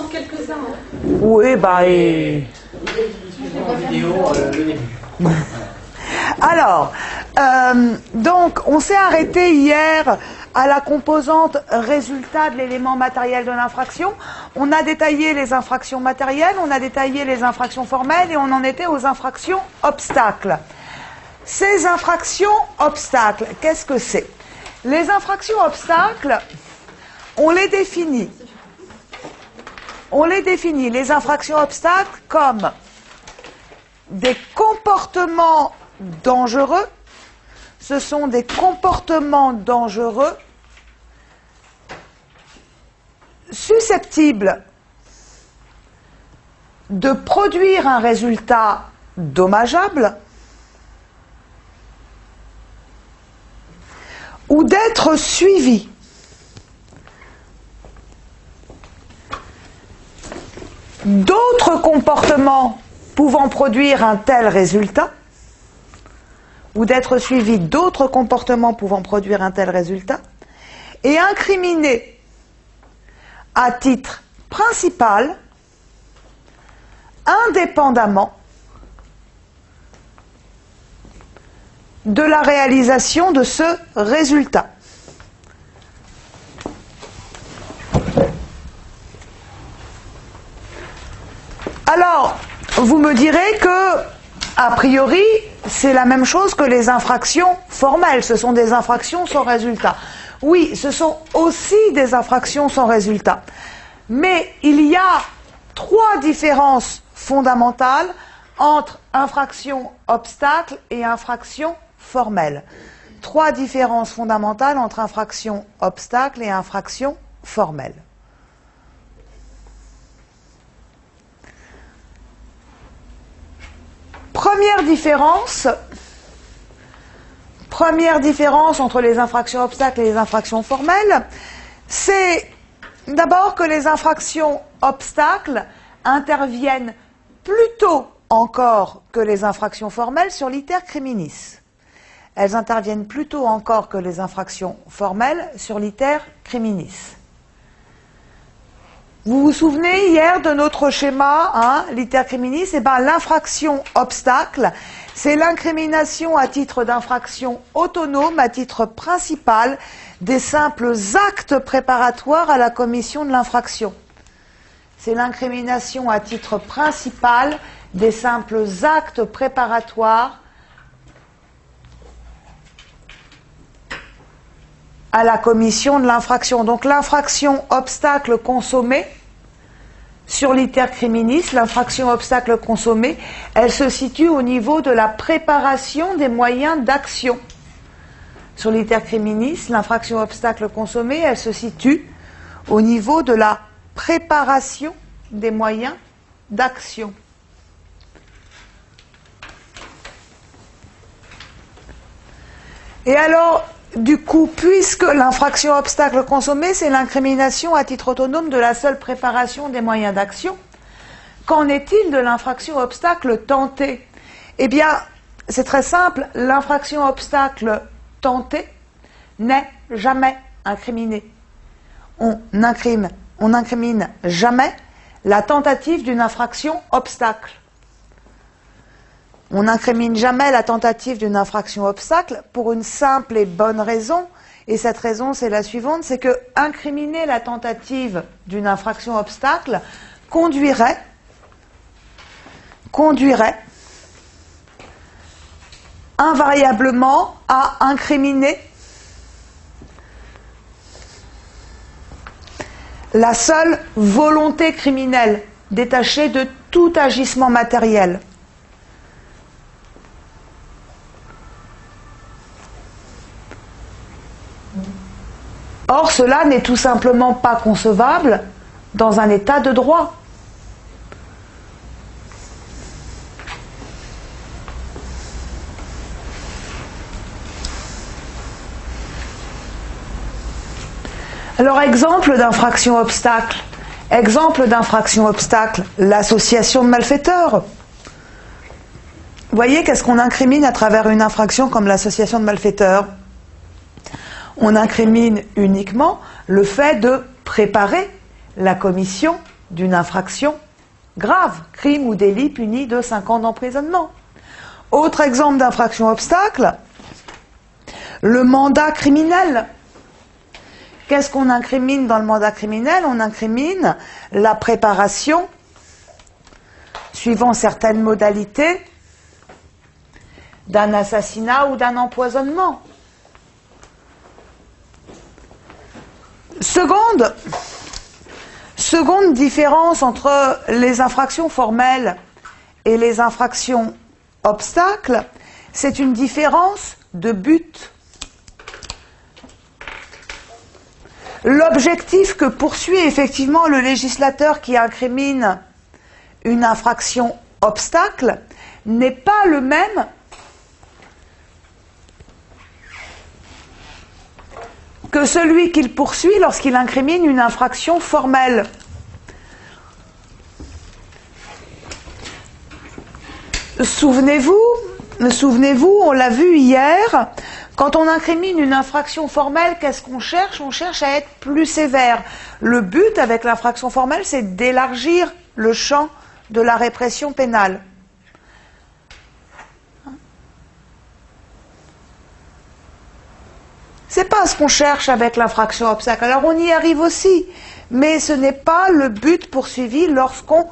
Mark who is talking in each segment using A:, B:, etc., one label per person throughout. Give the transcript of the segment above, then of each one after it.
A: quelques-uns.
B: Oui, bah... Et... Alors, donc, on s'est arrêté hier à la composante résultat de l'élément matériel de l'infraction. On a détaillé les infractions matérielles, on a détaillé les infractions formelles et on en était aux infractions obstacles. Ces infractions obstacles, qu'est-ce que c'est? Les infractions obstacles, on les définit. On les définit, les infractions obstacles, comme des comportements dangereux. Ce sont des comportements dangereux susceptibles de produire un résultat dommageable ou d'être suivis. D'autres comportements pouvant produire un tel résultat, ou d'être suivis d'autres comportements pouvant produire un tel résultat, et incriminés à titre principal, indépendamment de la réalisation de ce résultat. Alors, vous me direz que, a priori, c'est la même chose que les infractions formelles. Ce sont des infractions sans résultat. Oui, ce sont aussi des infractions sans résultat. Mais il y a trois différences fondamentales entre infraction obstacle et infraction formelle. Trois différences fondamentales entre infraction obstacle et infraction formelle. Première différence entre les infractions obstacles et les infractions formelles, c'est d'abord que les infractions obstacles interviennent plus tôt encore que les infractions formelles sur l'iter criminis. Elles interviennent plus tôt encore que les infractions formelles sur l'iter criminis. Vous vous souvenez hier de notre schéma, l'iter criminis, l'infraction obstacle, c'est l'incrimination à titre d'infraction autonome, à titre principal, des simples actes préparatoires à la commission de l'infraction. C'est l'incrimination à titre principal des simples actes préparatoires à la commission de l'infraction. Donc l'infraction obstacle consommée, sur l'iter criminis, l'infraction obstacle consommée, elle se situe au niveau de la préparation des moyens d'action. Sur l'iter criminis, l'infraction obstacle consommée, elle se situe au niveau de la préparation des moyens d'action. Et alors, du coup, puisque l'infraction obstacle consommée, c'est l'incrimination à titre autonome de la seule préparation des moyens d'action, qu'en est-il de l'infraction obstacle tentée? Eh bien, c'est très simple, l'infraction obstacle tentée n'est jamais incriminée. On n'incrimine jamais la tentative d'une infraction obstacle. On n'incrimine jamais la tentative d'une infraction obstacle pour une simple et bonne raison, et cette raison c'est la suivante, c'est que incriminer la tentative d'une infraction obstacle conduirait invariablement à incriminer la seule volonté criminelle détachée de tout agissement matériel. Or, cela n'est tout simplement pas concevable dans un état de droit. Alors, exemple d'infraction obstacle. Exemple d'infraction obstacle, l'association de malfaiteurs. Vous voyez, qu'est-ce qu'on incrimine à travers une infraction comme l'association de malfaiteurs? On incrimine uniquement le fait de préparer la commission d'une infraction grave, crime ou délit puni de 5 ans d'emprisonnement. Autre exemple d'infraction obstacle, le mandat criminel. Qu'est-ce qu'on incrimine dans le mandat criminel? On incrimine la préparation, suivant certaines modalités, d'un assassinat ou d'un empoisonnement. Seconde différence entre les infractions formelles et les infractions obstacles, c'est une différence de but. L'objectif que poursuit effectivement le législateur qui incrimine une infraction obstacle n'est pas le même que celui qu'il poursuit lorsqu'il incrimine une infraction formelle. Souvenez-vous, on l'a vu hier, quand on incrimine une infraction formelle, qu'est-ce qu'on cherche? On cherche à être plus sévère. Le but avec l'infraction formelle, c'est d'élargir le champ de la répression pénale. C'est pas ce qu'on cherche avec l'infraction obstacle. Alors on y arrive aussi, mais ce n'est pas le but poursuivi lorsqu'on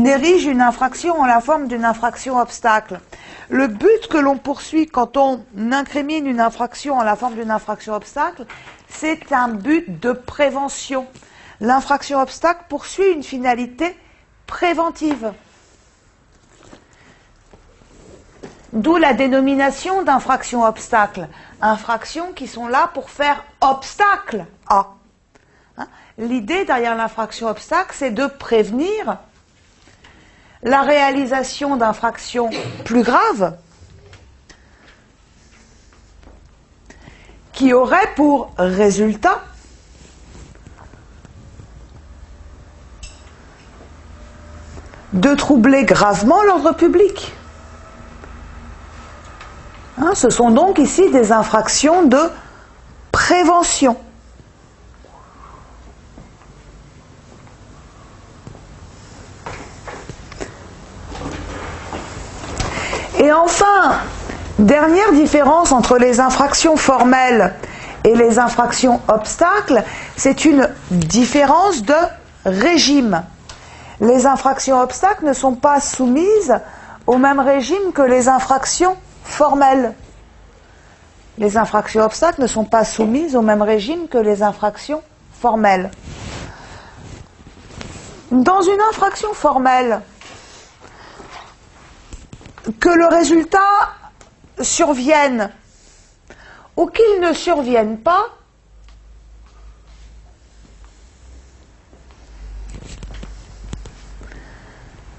B: érige une infraction en la forme d'une infraction obstacle. Le but que l'on poursuit quand on incrimine une infraction en la forme d'une infraction obstacle, c'est un but de prévention. L'infraction obstacle poursuit une finalité préventive. D'où la dénomination d'infraction obstacle. Infractions qui sont là pour faire obstacle à. L'idée derrière l'infraction obstacle, c'est de prévenir la réalisation d'infractions plus graves qui auraient pour résultat de troubler gravement l'ordre public. Ce sont donc ici des infractions de prévention. Et enfin, dernière différence entre les infractions formelles et les infractions obstacles, c'est une différence de régime. Les infractions obstacles ne sont pas soumises au même régime que les infractions formelles. Les infractions obstacles ne sont pas soumises au même régime que les infractions formelles. Dans une infraction formelle, que le résultat survienne ou qu'il ne survienne pas,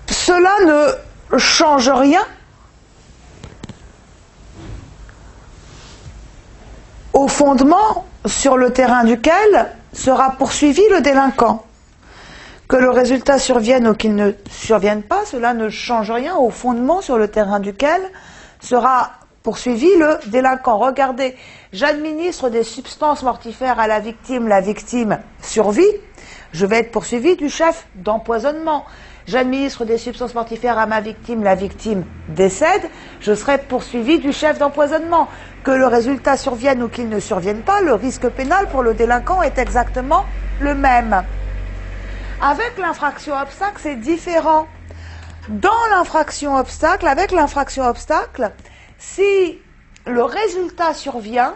B: cela ne change rien au fondement sur le terrain duquel sera poursuivi le délinquant. Que le résultat survienne ou qu'il ne survienne pas, cela ne change rien au fondement sur le terrain duquel sera poursuivi le délinquant. Regardez, j'administre des substances mortifères à la victime survit, je vais être poursuivi du chef d'empoisonnement. J'administre des substances mortifères à ma victime, la victime décède, je serai poursuivi du chef d'empoisonnement. Que le résultat survienne ou qu'il ne survienne pas, le risque pénal pour le délinquant est exactement le même. Avec l'infraction obstacle, c'est différent. Dans l'infraction obstacle, avec l'infraction obstacle, si le résultat survient,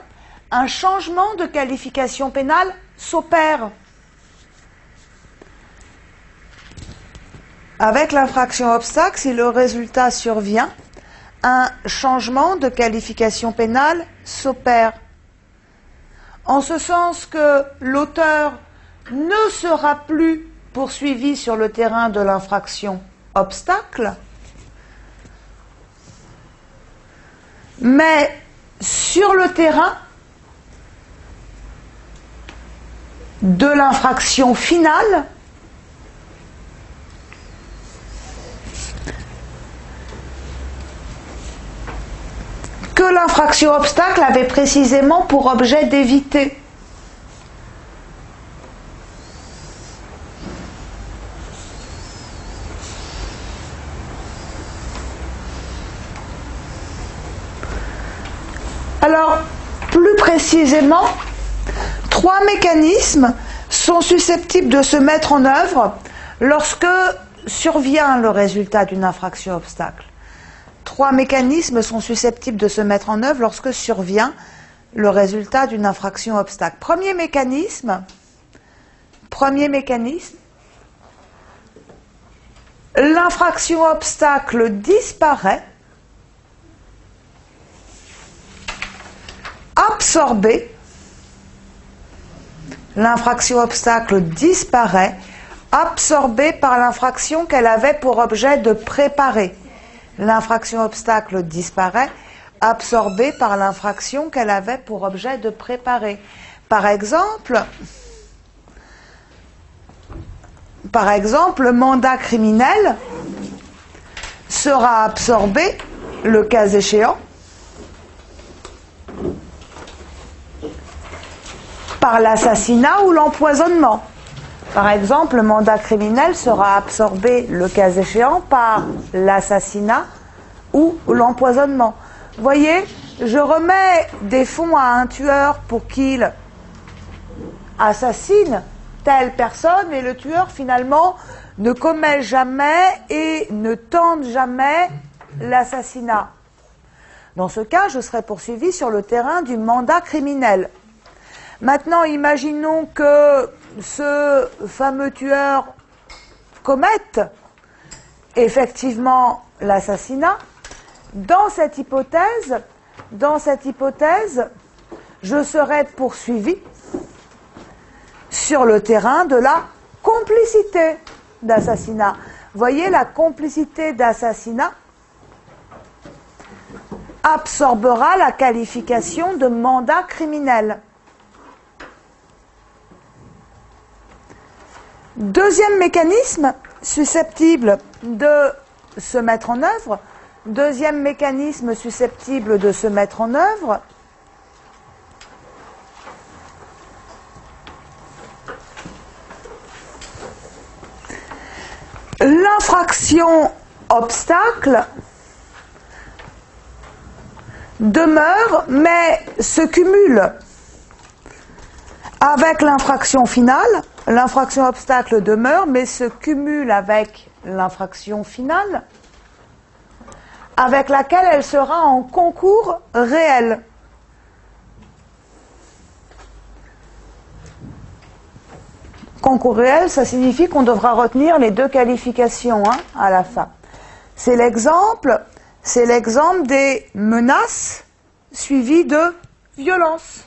B: un changement de qualification pénale s'opère. Avec l'infraction obstacle, si le résultat survient, un changement de qualification pénale s'opère. En ce sens que l'auteur ne sera plus poursuivi sur le terrain de l'infraction obstacle, mais sur le terrain de l'infraction finale, que l'infraction obstacle avait précisément pour objet d'éviter. Alors, plus précisément, 3 mécanismes sont susceptibles de se mettre en œuvre lorsque survient le résultat d'une infraction obstacle. 3 mécanismes sont susceptibles de se mettre en œuvre lorsque survient le résultat d'une infraction obstacle. Premier mécanisme, l'infraction obstacle disparaît, absorbée, l'infraction obstacle disparaît, absorbée par l'infraction qu'elle avait pour objet de préparer. L'infraction obstacle disparaît, absorbée par l'infraction qu'elle avait pour objet de préparer. Par exemple, le mandat criminel sera absorbé, le cas échéant, par l'assassinat ou l'empoisonnement. Par exemple, le mandat criminel sera absorbé, le cas échéant, par l'assassinat ou l'empoisonnement. Vous voyez, je remets des fonds à un tueur pour qu'il assassine telle personne et le tueur finalement ne commet jamais et ne tente jamais l'assassinat. Dans ce cas, je serai poursuivi sur le terrain du mandat criminel. Maintenant, imaginons que ce fameux tueur commette effectivement l'assassinat. Dans cette hypothèse, je serai poursuivi sur le terrain de la complicité d'assassinat. Voyez, la complicité d'assassinat absorbera la qualification de mandat criminel. Deuxième mécanisme susceptible de se mettre en œuvre, l'infraction obstacle demeure mais se cumule avec l'infraction finale. L'infraction obstacle demeure mais se cumule avec l'infraction finale, avec laquelle elle sera en concours réel. Concours réel, ça signifie qu'on devra retenir les 2 qualifications à la fin. C'est l'exemple des menaces suivies de violences.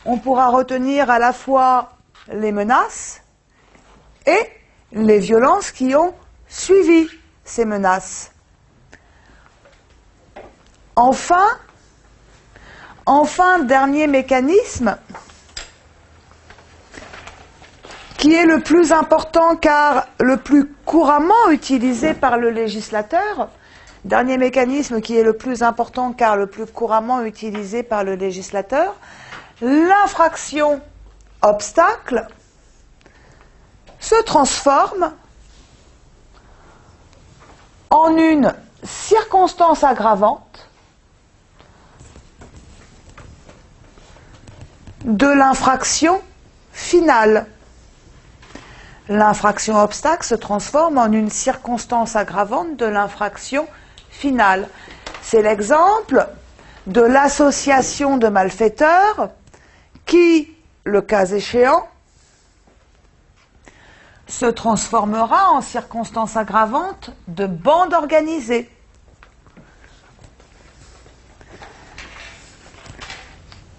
B: On pourra retenir à la fois les menaces et les violences qui ont suivi ces menaces. Enfin, dernier mécanisme, qui est le plus important car le plus couramment utilisé par le législateur, l'infraction obstacle se transforme en une circonstance aggravante de l'infraction finale. L'infraction obstacle se transforme en une circonstance aggravante de l'infraction finale. C'est l'exemple de l'association de malfaiteurs qui, le cas échéant, se transformera en circonstance aggravante de bande organisée.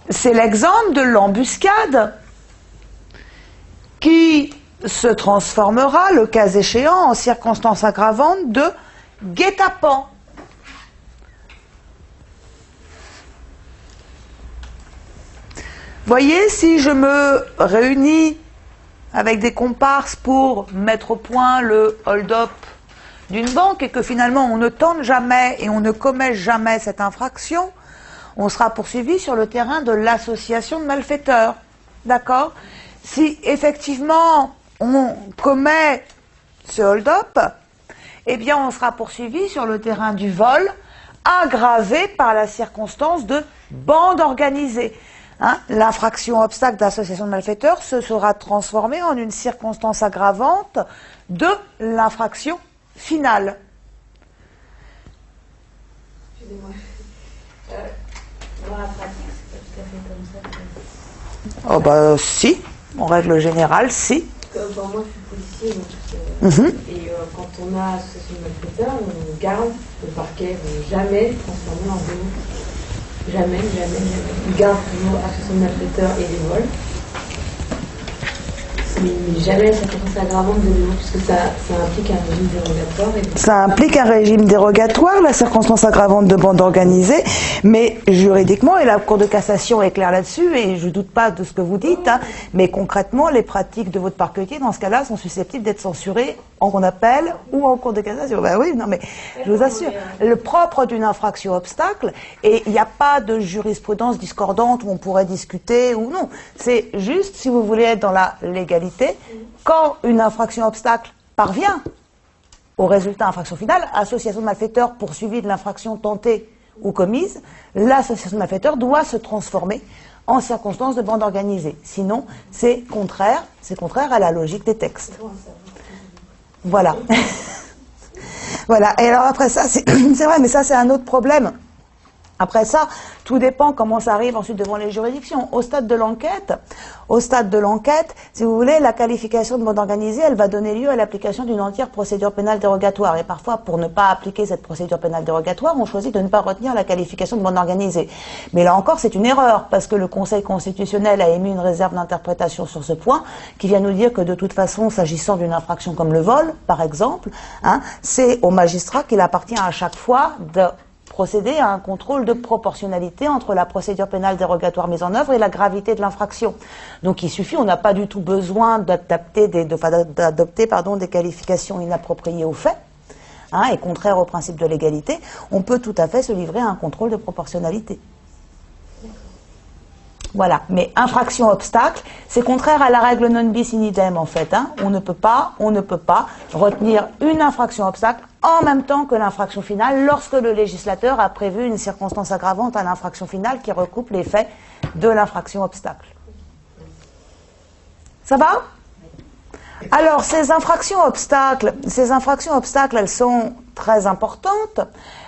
B: C'est l'exemple de l'embuscade qui se transformera, le cas échéant, en circonstance aggravante de guet-apens. Voyez, si je me réunis avec des comparses pour mettre au point le hold-up d'une banque et que finalement on ne tente jamais et on ne commet jamais cette infraction, on sera poursuivi sur le terrain de l'association de malfaiteurs. D'accord ? Si effectivement on commet ce hold-up, eh bien on sera poursuivi sur le terrain du vol aggravée par la circonstance de bande organisée. Hein, l'infraction obstacle d'association de malfaiteurs se sera transformée en une circonstance aggravante de l'infraction finale.
A: Excusez-moi. Dans la pratique, c'est pas tout à fait comme ça.
B: Oh bah si, en règle générale, si.
A: Pour moi, je suis policier, donc, et quand on a association de malfaiteurs, on garde le parquet jamais transformé en délit. Jamais. Il garde toujours association de malfaiteurs et des vols. Mais jamais circonstance aggravante de nouveau, puisque ça implique un régime dérogatoire.
B: Ça implique un régime dérogatoire, la circonstance aggravante de bande organisée, mais juridiquement, et la Cour de cassation est claire là-dessus, et je ne doute pas de ce que vous dites, hein, mais concrètement, les pratiques de votre parquetier, dans ce cas-là, sont susceptibles d'être censurées en appel ou en Cour de cassation. Ben oui, non mais, je vous assure, le propre d'une infraction obstacle, et il n'y a pas de jurisprudence discordante où on pourrait discuter ou non, c'est juste, si vous voulez être dans la légalité, quand une infraction obstacle parvient au résultat infraction finale, association de malfaiteurs poursuivie de l'infraction tentée ou commise, l'association de malfaiteurs doit se transformer en circonstance de bande organisée. Sinon, c'est contraire à la logique des textes. Voilà. Voilà. Et alors après ça, c'est vrai, mais ça c'est un autre problème. Après ça, tout dépend comment ça arrive ensuite devant les juridictions. Au stade de l'enquête, si vous voulez, la qualification de bande organisée, elle va donner lieu à l'application d'une entière procédure pénale dérogatoire. Et parfois, pour ne pas appliquer cette procédure pénale dérogatoire, on choisit de ne pas retenir la qualification de bande organisée. Mais là encore, c'est une erreur, parce que le Conseil constitutionnel a émis une réserve d'interprétation sur ce point, qui vient nous dire que de toute façon, s'agissant d'une infraction comme le vol, par exemple, hein, c'est au magistrat qu'il appartient à chaque fois de procéder à un contrôle de proportionnalité entre la procédure pénale dérogatoire mise en œuvre et la gravité de l'infraction. Donc il suffit, on n'a pas du tout besoin d'adopter des qualifications inappropriées aux faits, hein, et contraires au principe de l'égalité. On peut tout à fait se livrer à un contrôle de proportionnalité. Voilà, mais infraction obstacle, c'est contraire à la règle non bis in idem en fait. Hein. On ne peut pas retenir une infraction obstacle en même temps que l'infraction finale lorsque le législateur a prévu une circonstance aggravante à l'infraction finale qui recoupe les faits de l'infraction obstacle. Ça va ? Alors, ces infractions obstacles, elles sont très importantes.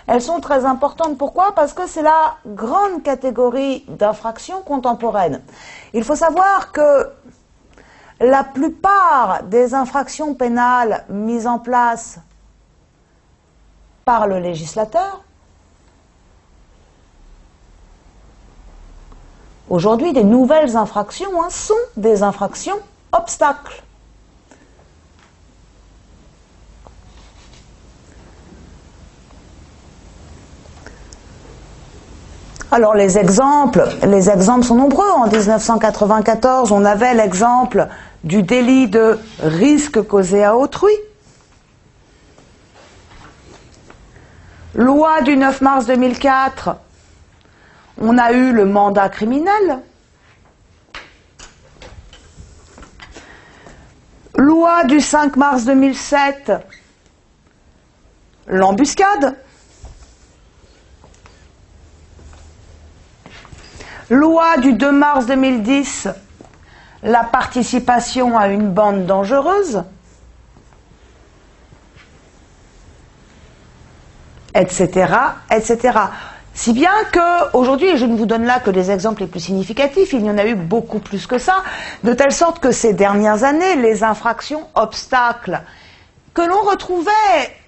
B: Elles sont très importantes, pourquoi ? Parce que c'est la grande catégorie d'infractions contemporaines. Il faut savoir que la plupart des infractions pénales mises en place par le législateur, aujourd'hui, des nouvelles infractions sont des infractions obstacles. Alors les exemples sont nombreux. En 1994, on avait l'exemple du délit de risque causé à autrui. Loi du 9 mars 2004, on a eu le mandat criminel. Loi du 5 mars 2007, l'embuscade. Loi du 2 mars 2010, la participation à une bande dangereuse, etc., etc. Si bien qu'aujourd'hui, et je ne vous donne là que les exemples les plus significatifs, il y en a eu beaucoup plus que ça, de telle sorte que ces dernières années, les infractions obstacles que l'on retrouvait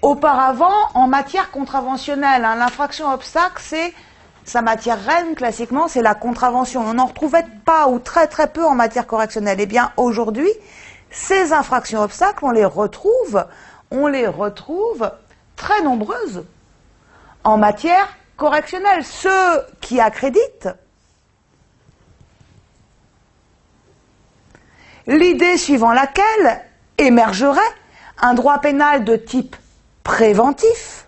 B: auparavant en matière contraventionnelle, hein, l'infraction obstacle, c'est sa matière reine, classiquement, c'est la contravention. On n'en retrouvait pas ou très très peu en matière correctionnelle. Eh bien, aujourd'hui, ces infractions obstacles, on les retrouve très nombreuses en matière correctionnelle. Ceux qui accréditent l'idée suivant laquelle émergerait un droit pénal de type préventif,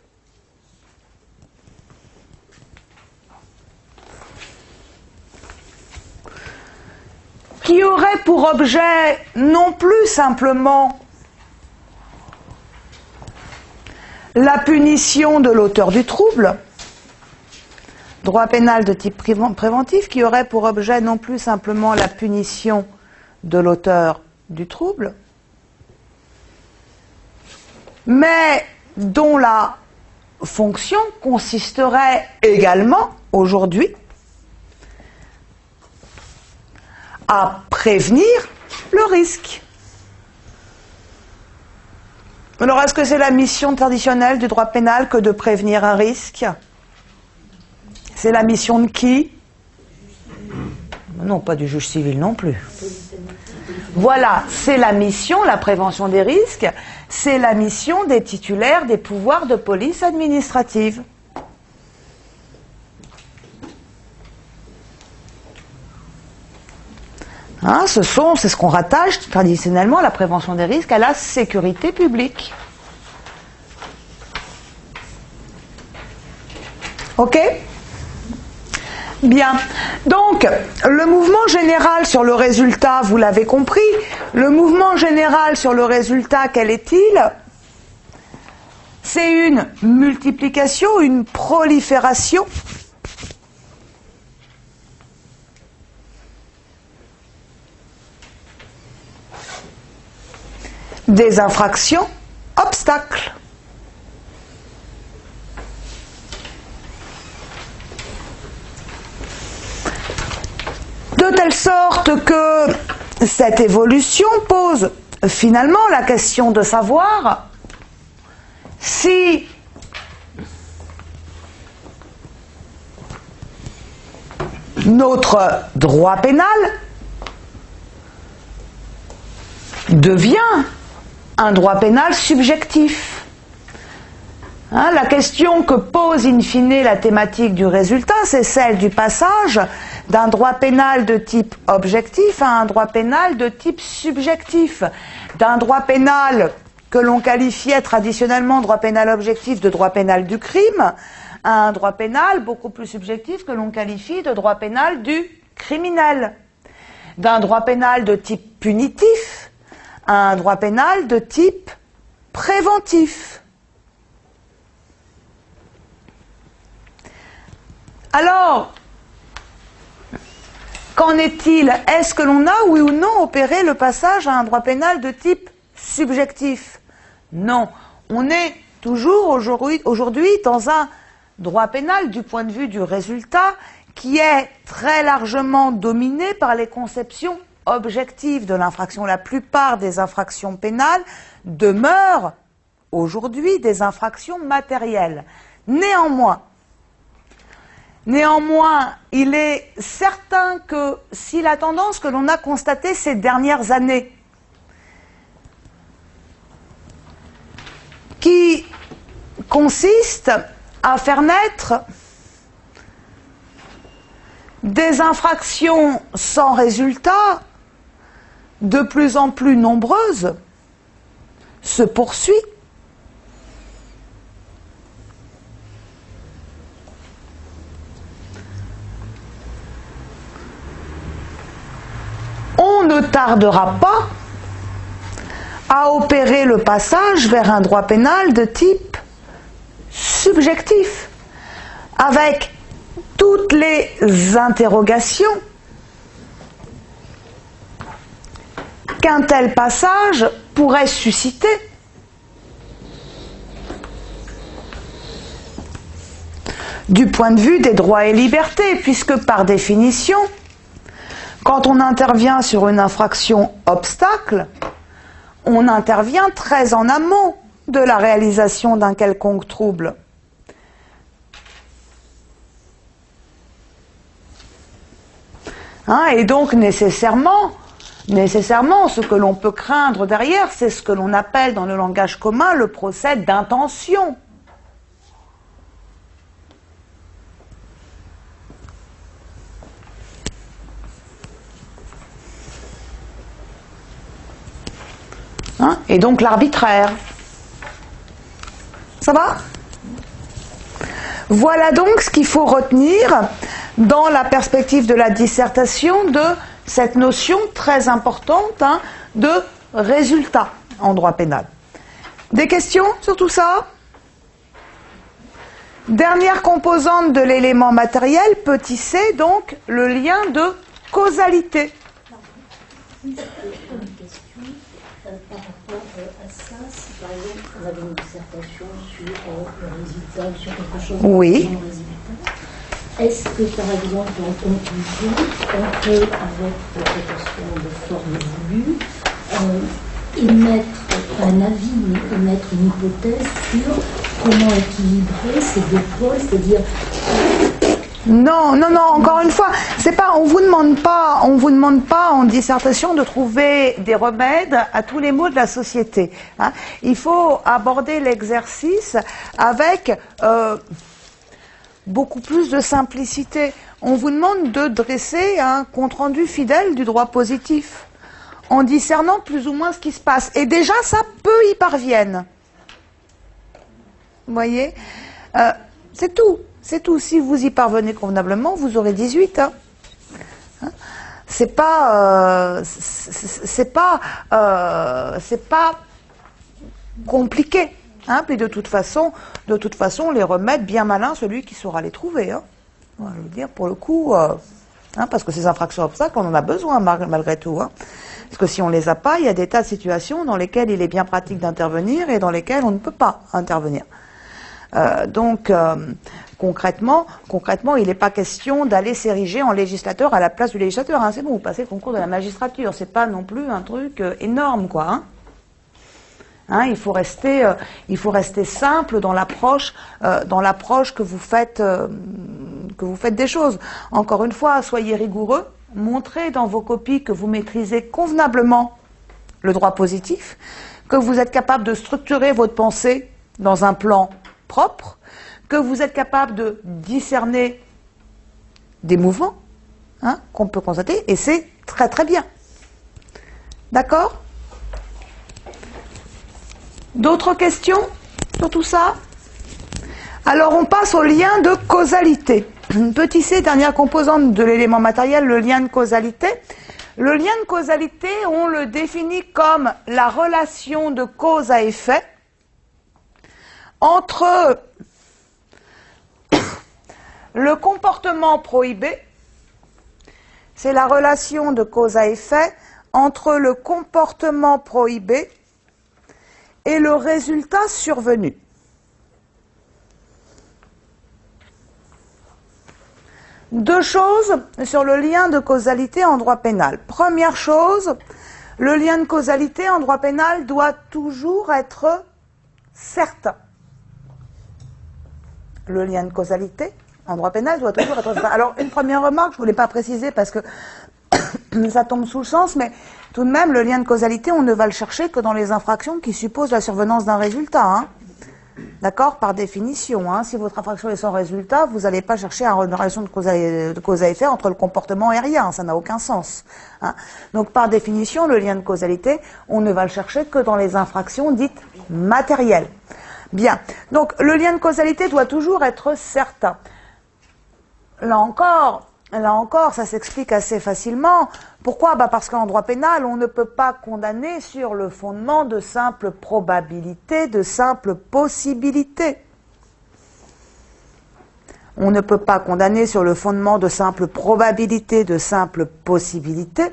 B: qui aurait pour objet non plus simplement la punition de l'auteur du trouble, Droit pénal de type préventif qui aurait pour objet non plus simplement la punition de l'auteur du trouble, mais dont la fonction consisterait également aujourd'hui à prévenir le risque. Alors, est-ce que c'est la mission traditionnelle du droit pénal que de prévenir un risque? C'est la mission de qui? Non, pas du juge civil non plus. Voilà, c'est la mission, la prévention des risques, c'est la mission des titulaires des pouvoirs de police administrative. Hein, c'est ce qu'on rattache traditionnellement à la prévention des risques, à la sécurité publique. Ok ? Bien. Donc, le mouvement général sur le résultat, vous l'avez compris, le mouvement général sur le résultat, quel est-il? C'est une multiplication, une prolifération des infractions obstacles. De telle sorte que cette évolution pose finalement la question de savoir si notre droit pénal devient un droit pénal subjectif. Hein, la question que pose in fine la thématique du résultat, c'est celle du passage d'un droit pénal de type objectif à un droit pénal de type subjectif. D'un droit pénal que l'on qualifiait traditionnellement droit pénal objectif de droit pénal du crime, à un droit pénal beaucoup plus subjectif que l'on qualifie de droit pénal du criminel. D'un droit pénal de type punitif à un droit pénal de type préventif. Alors, qu'en est-il? Est-ce que l'on a, oui ou non, opéré le passage à un droit pénal de type subjectif? Non. On est toujours aujourd'hui dans un droit pénal du point de vue du résultat qui est très largement dominé par les conceptions objectives de l'infraction. La plupart des infractions pénales demeurent aujourd'hui des infractions matérielles. Néanmoins, il est certain que si la tendance que l'on a constatée ces dernières années, qui consiste à faire naître des infractions sans résultat de plus en plus nombreuses, se poursuit. On ne tardera pas à opérer le passage vers un droit pénal de type subjectif, avec toutes les interrogations qu'un tel passage pourrait susciter. Du point de vue des droits et libertés, puisque par définition, quand on intervient sur une infraction obstacle, on intervient très en amont de la réalisation d'un quelconque trouble. Hein, et donc nécessairement, ce que l'on peut craindre derrière, c'est ce que l'on appelle dans le langage commun le procès d'intention. Hein, et donc l'arbitraire. Ça va ? Voilà donc ce qu'il faut retenir dans la perspective de la dissertation de cette notion très importante de résultat en droit pénal. Des questions sur tout ça? Dernière composante de l'élément matériel, petit c, donc le lien de causalité.
C: Une question par rapport à ça, si par exemple on avait une dissertation sur le résultat, sur quelque chose
B: oui.
C: de résultat, est-ce que par exemple en conclusion, on peut, avec la prétention de forme voulue, émettre un avis, mais émettre une hypothèse sur comment équilibrer ces deux pôles, c'est-à-dire...
B: Non, encore une fois, c'est pas, on vous demande pas en dissertation de trouver des remèdes à tous les maux de la société. Hein. Il faut aborder l'exercice avec beaucoup plus de simplicité. On vous demande de dresser un compte-rendu fidèle du droit positif, en discernant plus ou moins ce qui se passe. Et déjà, ça, peu y parviennent. Vous voyez, c'est tout. C'est tout. Si vous y parvenez convenablement, vous aurez 18. Hein. C'est pas compliqué. Hein. Puis de toute façon, les remèdes, bien malin, celui qui saura les trouver. Hein. Je veux dire, pour le coup, parce que ces infractions obstacles, on en a besoin malgré tout. Hein. Parce que si on les a pas, il y a des tas de situations dans lesquelles il est bien pratique d'intervenir et dans lesquelles on ne peut pas intervenir. Donc, concrètement, il n'est pas question d'aller s'ériger en législateur à la place du législateur. Hein. C'est bon, vous passez le concours de la magistrature. C'est pas non plus un truc énorme, quoi. Hein. Hein, il faut rester simple dans l'approche que vous faites des choses. Encore une fois, soyez rigoureux. Montrez dans vos copies que vous maîtrisez convenablement le droit positif, que vous êtes capable de structurer votre pensée dans un plan propre, que vous êtes capable de discerner des mouvements qu'on peut constater, et c'est très très bien. D'accord? D'autres questions sur tout ça? Alors on passe au lien de causalité. Petit c, dernière composante de l'élément matériel, le lien de causalité. Le lien de causalité, on le définit comme la relation de cause à effet entre le comportement prohibé, c'est la relation de cause à effet entre le comportement prohibé et le résultat survenu. Deux choses sur le lien de causalité en droit pénal. Première chose, le lien de causalité en droit pénal doit toujours être certain. Le lien de causalité en droit pénal doit toujours être certain. Alors, une première remarque, je ne voulais pas préciser parce que ça tombe sous le sens, mais tout de même, le lien de causalité, on ne va le chercher que dans les infractions qui supposent la survenance d'un résultat. Hein. D'accord? Par définition. Hein. Si votre infraction est sans résultat, vous n'allez pas chercher une relation de cause à effet entre le comportement et rien. Ça n'a aucun sens. Hein. Donc, par définition, le lien de causalité, on ne va le chercher que dans les infractions dites matérielles. Bien. Donc, le lien de causalité doit toujours être certain. Là encore, ça s'explique assez facilement. Pourquoi? Parce qu'en droit pénal, on ne peut pas condamner sur le fondement de simples probabilités, de simples possibilités. On ne peut pas condamner sur le fondement de simples probabilités, de simples possibilités.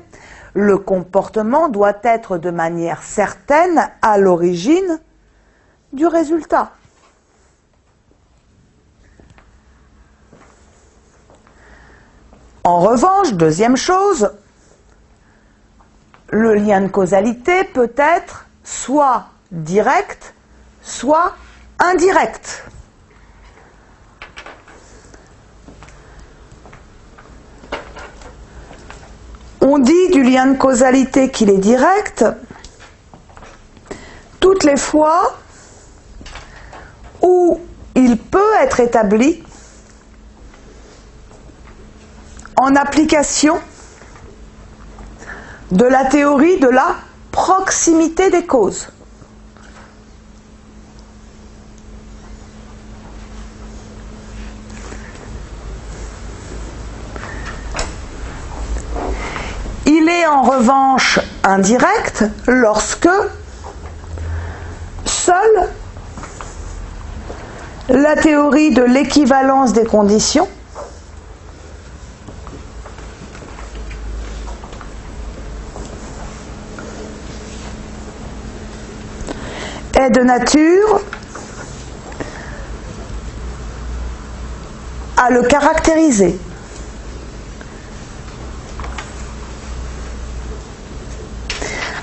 B: Le comportement doit être de manière certaine à l'origine du résultat. En revanche, deuxième chose, le lien de causalité peut être soit direct, soit indirect. On dit du lien de causalité qu'il est direct toutes les fois où il peut être établi en application de la théorie de la proximité des causes. Il est en revanche indirect lorsque seule la théorie de l'équivalence des conditions, est de nature à le caractériser.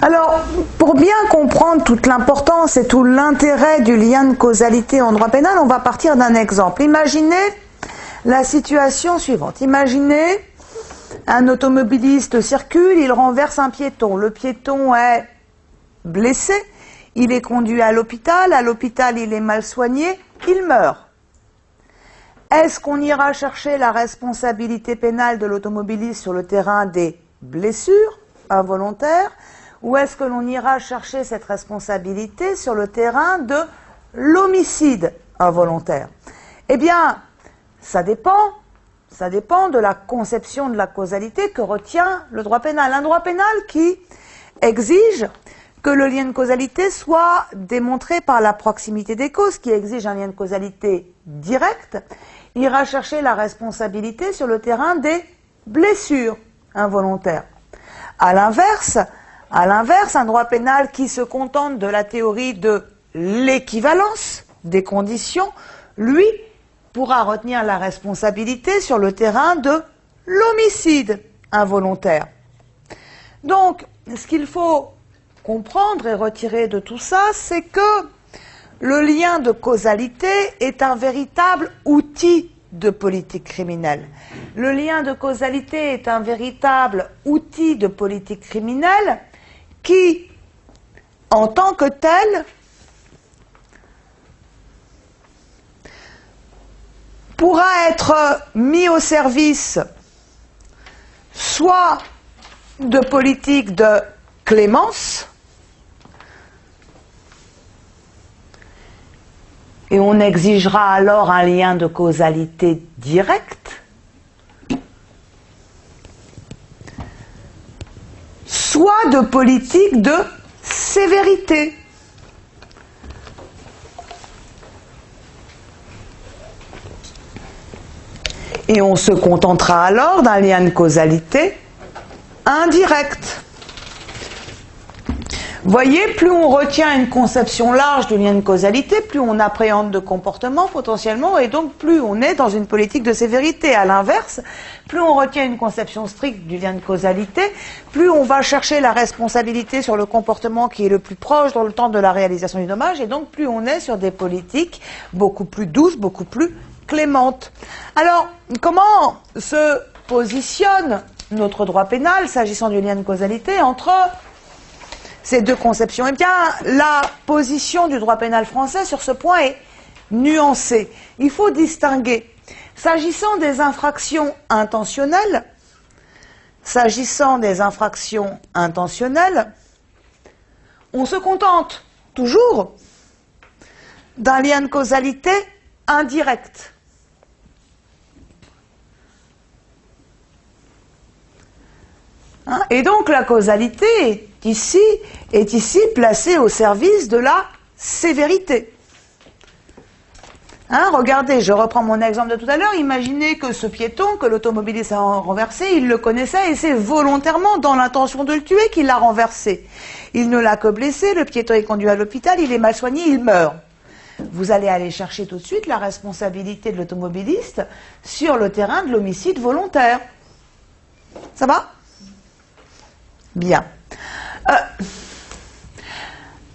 B: Alors, pour bien comprendre toute l'importance et tout l'intérêt du lien de causalité en droit pénal, on va partir d'un exemple. Imaginez la situation suivante. Imaginez un automobiliste circule, il renverse un piéton. Le piéton est blessé, il est conduit à l'hôpital il est mal soigné, il meurt. Est-ce qu'on ira chercher la responsabilité pénale de l'automobiliste sur le terrain des blessures involontaires, ou est-ce que l'on ira chercher cette responsabilité sur le terrain de l'homicide involontaire? Eh bien, ça dépend de la conception de la causalité que retient le droit pénal. Un droit pénal qui exige que le lien de causalité soit démontré par la proximité des causes, qui exige un lien de causalité direct, ira chercher la responsabilité sur le terrain des blessures involontaires. À l'inverse, un droit pénal qui se contente de la théorie de l'équivalence des conditions, lui, pourra retenir la responsabilité sur le terrain de l'homicide involontaire. Donc, ce qu'il faut comprendre et retirer de tout ça, c'est que le lien de causalité est un véritable outil de politique criminelle. Le lien de causalité est un véritable outil de politique criminelle qui, en tant que tel, pourra être mis au service soit de politique de clémence, et on exigera alors un lien de causalité direct, soit de politique de sévérité. Et on se contentera alors d'un lien de causalité indirect. Voyez, plus on retient une conception large du lien de causalité, plus on appréhende de comportement potentiellement, et donc plus on est dans une politique de sévérité. À l'inverse, plus on retient une conception stricte du lien de causalité, plus on va chercher la responsabilité sur le comportement qui est le plus proche dans le temps de la réalisation du dommage, et donc plus on est sur des politiques beaucoup plus douces, beaucoup plus clémentes. Alors, comment se positionne notre droit pénal s'agissant du lien de causalité entre ces deux conceptions? Eh bien, la position du droit pénal français sur ce point est nuancée. Il faut distinguer, s'agissant des infractions intentionnelles, on se contente toujours d'un lien de causalité indirect. Et donc la causalité est ici placée au service de la sévérité. Regardez, je reprends mon exemple de tout à l'heure. Imaginez que ce piéton, que l'automobiliste a renversé, il le connaissait et c'est volontairement dans l'intention de le tuer qu'il l'a renversé. Il ne l'a que blessé, le piéton est conduit à l'hôpital, il est mal soigné, il meurt. Vous allez aller chercher tout de suite la responsabilité de l'automobiliste sur le terrain de l'homicide volontaire. Ça va ? Bien.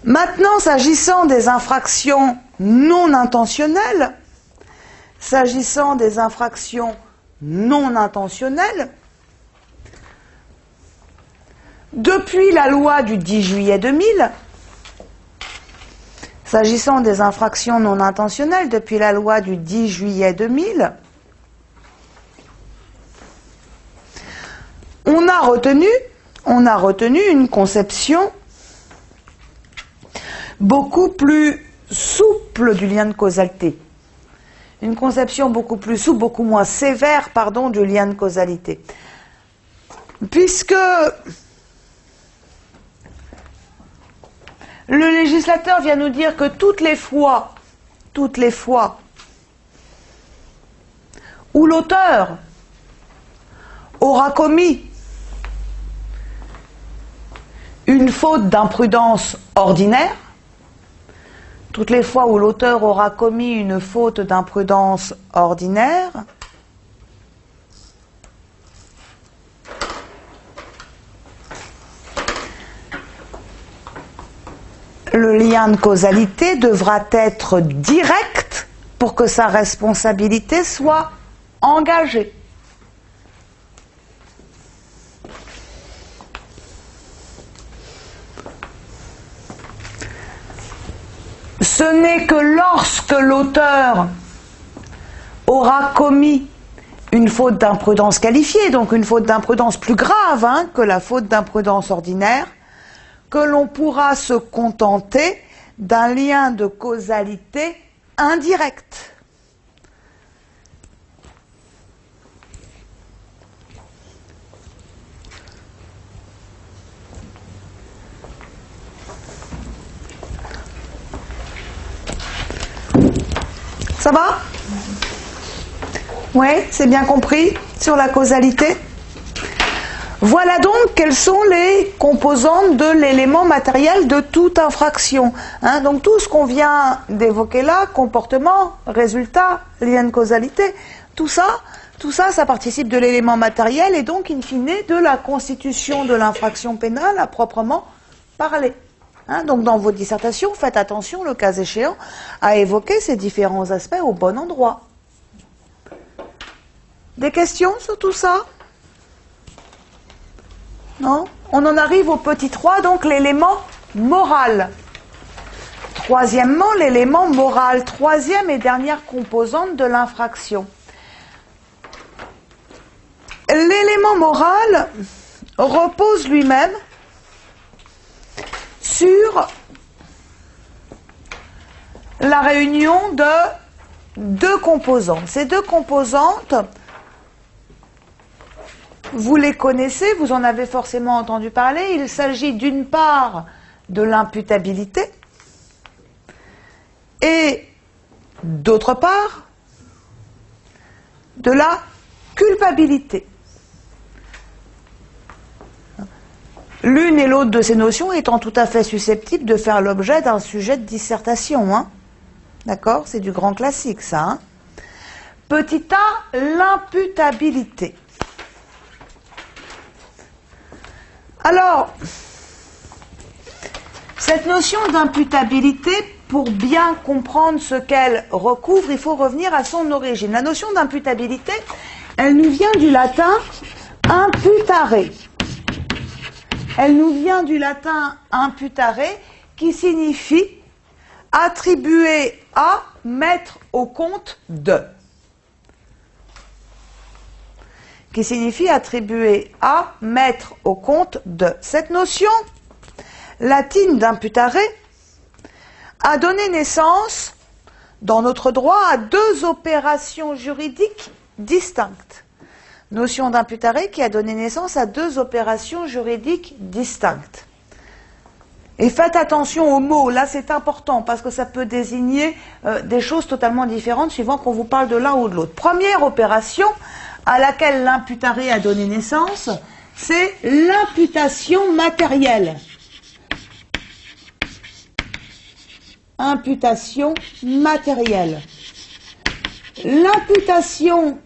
B: Maintenant, s'agissant des infractions non intentionnelles, depuis la loi du 10 juillet 2000, s'agissant des infractions non intentionnelles, depuis la loi du 10 juillet 2000, on a retenu une conception beaucoup plus souple du lien de causalité. Une conception beaucoup plus souple, beaucoup moins sévère, du lien de causalité. Puisque le législateur vient nous dire que toutes les fois où l'auteur aura commis une faute d'imprudence ordinaire, toutes les fois où l'auteur aura commis une faute d'imprudence ordinaire, le lien de causalité devra être direct pour que sa responsabilité soit engagée. Ce n'est que lorsque l'auteur aura commis une faute d'imprudence qualifiée, donc une faute d'imprudence plus grave que la faute d'imprudence ordinaire, que l'on pourra se contenter d'un lien de causalité indirect. Ça va? Oui, c'est bien compris sur la causalité. Voilà donc quelles sont les composantes de l'élément matériel de toute infraction. Donc tout ce qu'on vient d'évoquer là, comportement, résultat, lien de causalité, tout ça, ça participe de l'élément matériel et donc in fine de la constitution de l'infraction pénale à proprement parler. Donc dans vos dissertations, faites attention, le cas échéant, à évoquer ces différents aspects au bon endroit. Des questions sur tout ça? Non? On en arrive au petit 3, donc l'élément moral. Troisièmement, l'élément moral, troisième et dernière composante de l'infraction. L'élément moral repose lui-même sur la réunion de deux composantes. Ces deux composantes, vous les connaissez, vous en avez forcément entendu parler. Il s'agit d'une part de l'imputabilité et d'autre part de la culpabilité. L'une et l'autre de ces notions étant tout à fait susceptibles de faire l'objet d'un sujet de dissertation. D'accord? C'est du grand classique, ça. Petit a, l'imputabilité. Alors, cette notion d'imputabilité, pour bien comprendre ce qu'elle recouvre, il faut revenir à son origine. La notion d'imputabilité, elle nous vient du latin imputare. Elle nous vient du latin imputare, qui signifie attribuer à, mettre au compte de. Qui signifie attribuer à, mettre au compte de. Cette notion latine d'imputare a donné naissance, dans notre droit, à deux opérations juridiques distinctes. Notion d'imputare qui a donné naissance à deux opérations juridiques distinctes. Et faites attention aux mots, là c'est important, parce que ça peut désigner des choses totalement différentes suivant qu'on vous parle de l'un ou de l'autre. Première opération à laquelle l'imputare a donné naissance, c'est l'imputation matérielle. Imputation matérielle. L'imputation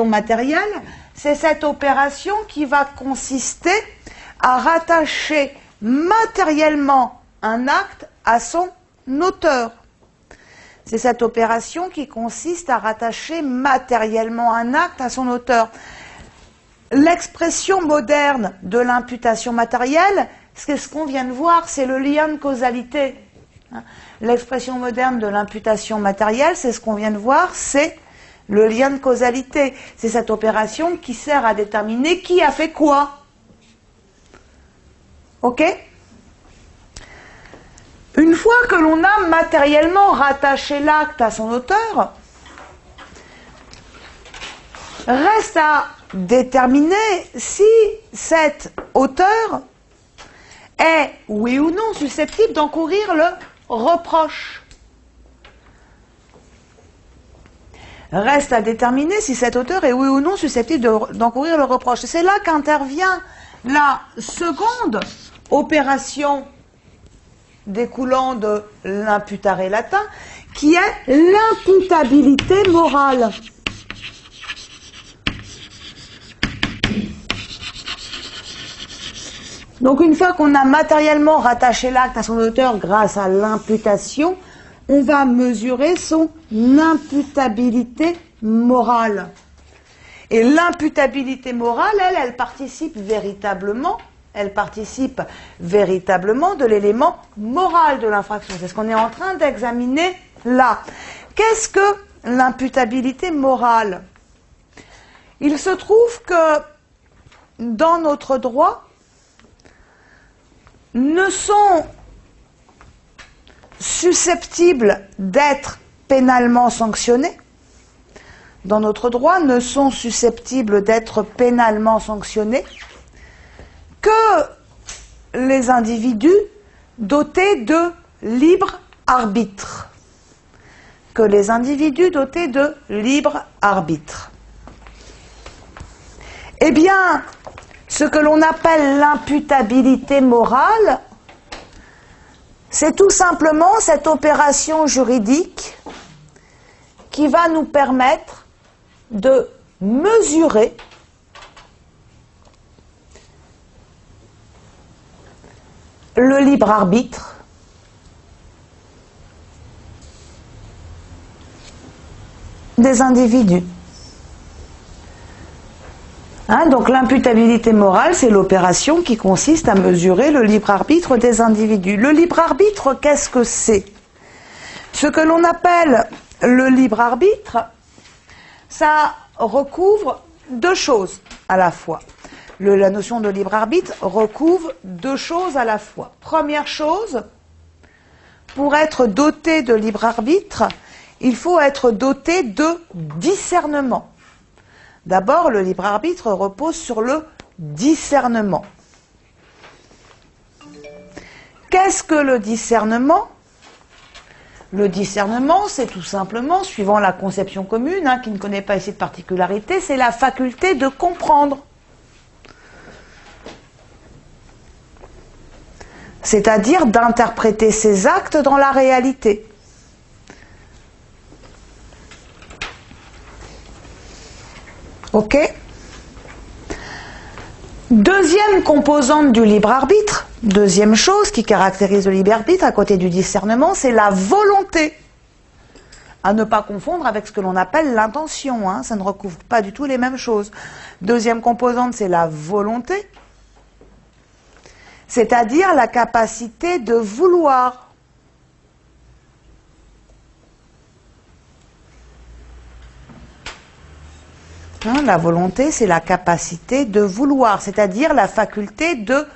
B: matérielle, c'est cette opération qui va consister à rattacher matériellement un acte à son auteur. C'est cette opération qui consiste à rattacher matériellement un acte à son auteur. L'expression moderne de l'imputation matérielle, c'est ce qu'on vient de voir, c'est le lien de causalité. L'expression moderne de l'imputation matérielle, c'est ce qu'on vient de voir, c'est le lien de causalité. C'est cette opération qui sert à déterminer qui a fait quoi. Ok ? Une fois que l'on a matériellement rattaché l'acte à son auteur, reste à déterminer si cet auteur est, oui ou non, susceptible d'encourir le reproche. Reste à déterminer si cet auteur est oui ou non susceptible d'encourir le reproche. C'est là qu'intervient la seconde opération découlant de l'imputare latin, qui est l'imputabilité morale. Donc une fois qu'on a matériellement rattaché l'acte à son auteur grâce à l'imputation, on va mesurer son imputabilité morale. Et l'imputabilité morale, elle participe véritablement de l'élément moral de l'infraction. C'est ce qu'on est en train d'examiner là. Qu'est-ce que l'imputabilité morale? Il se trouve que dans notre droit, ne sont susceptibles d'être pénalement sanctionnés, dans notre droit, ne sont susceptibles d'être pénalement sanctionnés que les individus dotés de libre arbitre. Que les individus dotés de libre arbitre. Eh bien, ce que l'on appelle l'imputabilité morale, c'est tout simplement cette opération juridique qui va nous permettre de mesurer le libre arbitre des individus. Donc l'imputabilité morale, c'est l'opération qui consiste à mesurer le libre arbitre des individus. Le libre arbitre, qu'est-ce que c'est? Ce que l'on appelle le libre arbitre, ça recouvre deux choses à la fois. La notion de libre arbitre recouvre deux choses à la fois. Première chose, pour être doté de libre arbitre, il faut être doté de discernement. D'abord, le libre arbitre repose sur le discernement. Qu'est-ce que le discernement? Le discernement, c'est tout simplement, suivant la conception commune, qui ne connaît pas ici de particularité, c'est la faculté de comprendre. C'est-à-dire d'interpréter ses actes dans la réalité. Ok? Deuxième composante du libre arbitre, deuxième chose qui caractérise le libre arbitre à côté du discernement, c'est la volonté. À ne pas confondre avec ce que l'on appelle l'intention, ça ne recouvre pas du tout les mêmes choses. Deuxième composante, c'est la volonté, c'est-à-dire la capacité de vouloir. La volonté, c'est la capacité de vouloir, c'est-à-dire la faculté de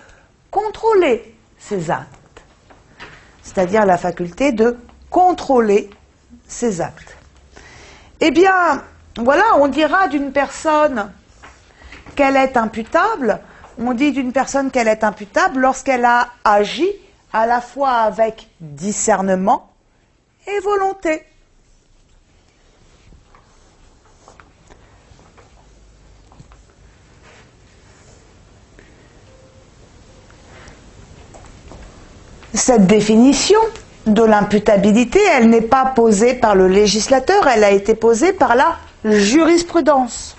B: contrôler ses actes. C'est-à-dire la faculté de contrôler ses actes. Eh bien, voilà, on dira d'une personne qu'elle est imputable, on dit d'une personne qu'elle est imputable lorsqu'elle a agi à la fois avec discernement et volonté. Cette définition de l'imputabilité, elle n'est pas posée par le législateur, elle a été posée par la jurisprudence.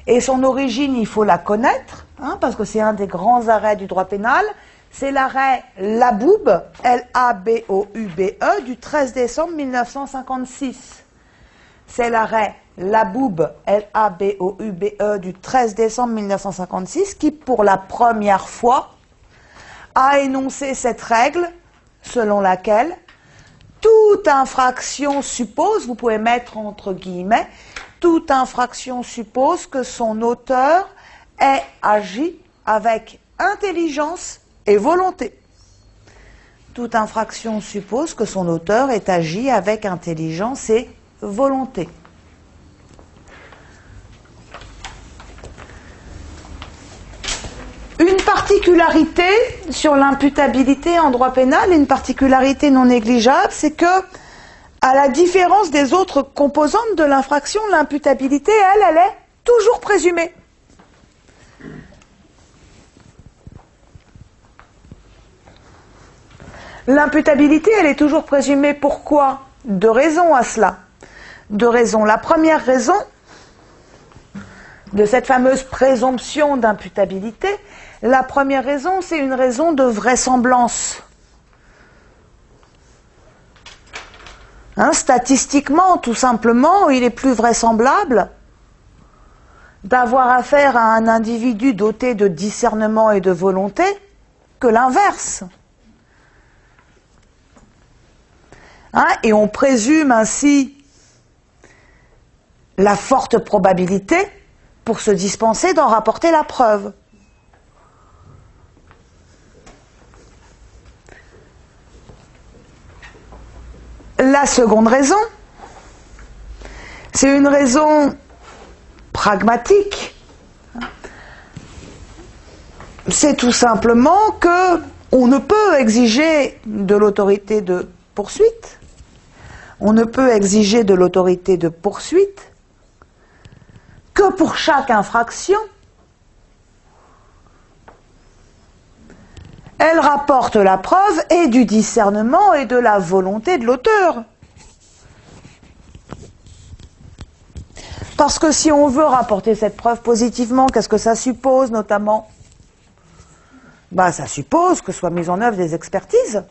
B: Et son origine, il faut la connaître, parce que c'est un des grands arrêts du droit pénal, c'est l'arrêt Laboube, L-A-B-O-U-B-E, du 13 décembre 1956. C'est l'arrêt Laboube, L-A-B-O-U-B-E, du 13 décembre 1956, qui, pour la première fois, a énoncé cette règle selon laquelle toute infraction suppose, vous pouvez mettre entre guillemets, toute infraction suppose que son auteur ait agi avec intelligence et volonté. Toute infraction suppose que son auteur ait agi avec intelligence et volonté. Une particularité sur l'imputabilité en droit pénal, une particularité non négligeable, c'est que À la différence des autres composantes de l'infraction, l'imputabilité, elle est toujours présumée. L'imputabilité, elle est toujours présumée. Pourquoi? Deux raisons à cela. Deux raisons. La première raison de cette fameuse présomption d'imputabilité, la première raison, c'est une raison de vraisemblance. Statistiquement, tout simplement, il est plus vraisemblable d'avoir affaire à un individu doté de discernement et de volonté que l'inverse. Et on présume ainsi la forte probabilité pour se dispenser d'en rapporter la preuve. La seconde raison, c'est une raison pragmatique. C'est tout simplement que on ne peut exiger de l'autorité de poursuite, on ne peut exiger de l'autorité de poursuite que pour chaque infraction, elle rapporte la preuve et du discernement et de la volonté de l'auteur. Parce que si on veut rapporter cette preuve positivement, qu'est-ce que ça suppose notamment? Ça suppose que soient mises en œuvre des expertises.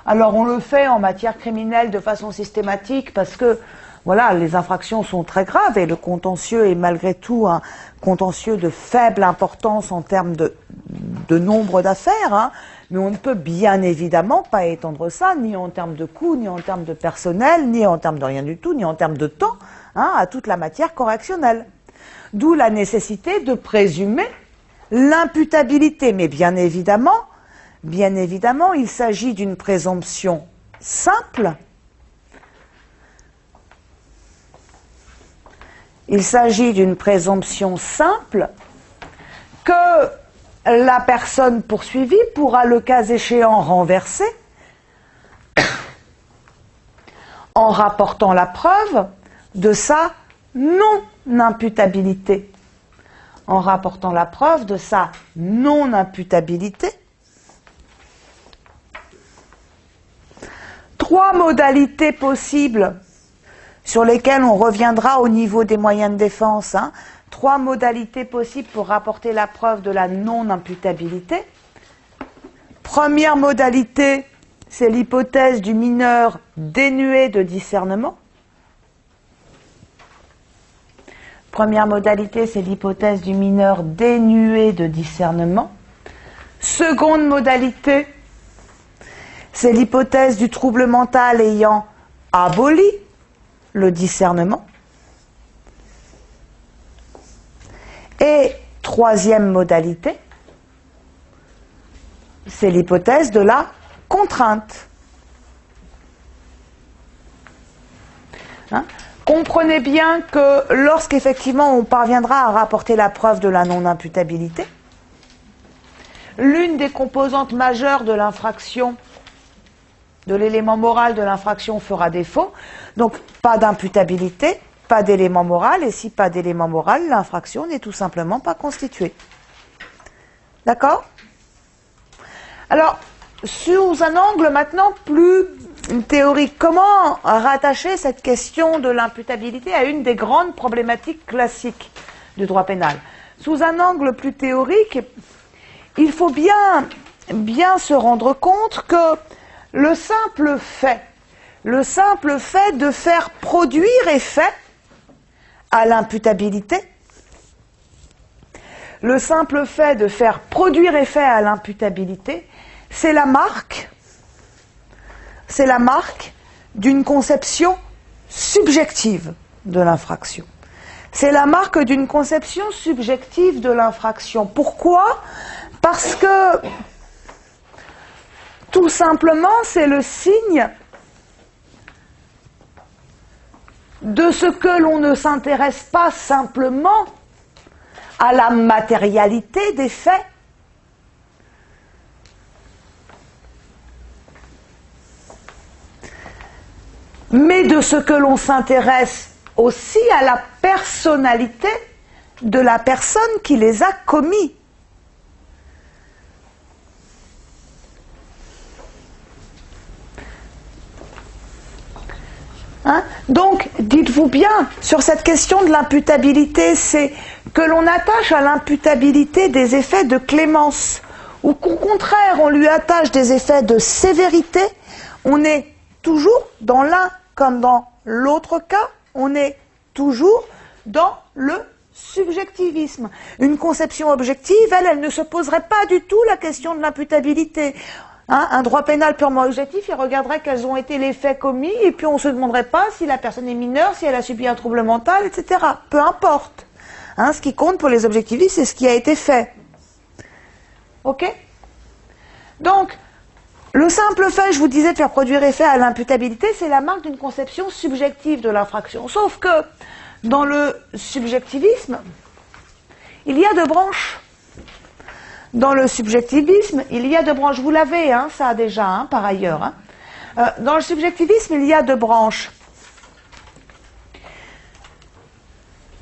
B: Alors on le fait en matière criminelle de façon systématique parce que voilà, les infractions sont très graves et le contentieux est malgré tout un contentieux de faible importance en termes de nombre d'affaires, mais on ne peut bien évidemment pas étendre ça, ni en termes de coûts, ni en termes de personnel, ni en termes de rien du tout, ni en termes de temps, à toute la matière correctionnelle. D'où la nécessité de présumer l'imputabilité. Mais bien évidemment, il s'agit d'une présomption simple. Il s'agit d'une présomption simple que la personne poursuivie pourra, le cas échéant, renverser en rapportant la preuve de sa non-imputabilité. En rapportant la preuve de sa non-imputabilité. Trois modalités possibles sur lesquelles on reviendra au niveau des moyens de défense. Trois modalités possibles pour rapporter la preuve de la non-imputabilité. Première modalité, c'est l'hypothèse du mineur dénué de discernement. Première modalité, c'est l'hypothèse du mineur dénué de discernement. Seconde modalité, c'est l'hypothèse du trouble mental ayant aboli le discernement. Et troisième modalité, c'est l'hypothèse de la contrainte. Comprenez bien que lorsqu'effectivement on parviendra à rapporter la preuve de la non-imputabilité, l'une des composantes majeures de l'infraction, de l'élément moral de l'infraction fera défaut, donc pas d'imputabilité, pas d'élément moral, et si pas d'élément moral, l'infraction n'est tout simplement pas constituée. D'accord? Alors, sous un angle maintenant plus théorique, comment rattacher cette question de l'imputabilité à une des grandes problématiques classiques du droit pénal? Sous un angle plus théorique, il faut bien se rendre compte que le simple fait de faire produire effet à l'imputabilité, le simple fait de faire produire effet à l'imputabilité, c'est la marque d'une conception subjective de l'infraction. C'est la marque d'une conception subjective de l'infraction. Pourquoi? Parce que, tout simplement, c'est le signe de ce que l'on ne s'intéresse pas simplement à la matérialité des faits. mais de ce que l'on s'intéresse aussi à la personnalité de la personne qui les a commis. Hein? Donc, dites-vous bien, sur cette question de l'imputabilité, c'est que l'on attache à l'imputabilité des effets de clémence, ou qu'au contraire, on lui attache des effets de sévérité. On est toujours dans l'un comme dans l'autre cas, on est toujours dans le subjectivisme. Une conception objective, elle ne se poserait pas du tout la question de l'imputabilité. Hein, un droit pénal purement objectif, il regarderait quels ont été les faits commis, et puis on ne se demanderait pas si la personne est mineure, si elle a subi un trouble mental, etc. Peu importe. Hein, ce qui compte pour les objectivistes, c'est ce qui a été fait. Ok? Donc, le simple fait, je vous disais, de faire produire effet à l'imputabilité, c'est la marque d'une conception subjective de l'infraction. Sauf que, dans le subjectivisme, il y a deux branches. Dans le subjectivisme, il y a deux branches. Vous l'avez, hein, ça déjà, hein, par ailleurs. Hein. Dans le subjectivisme, il y a deux branches.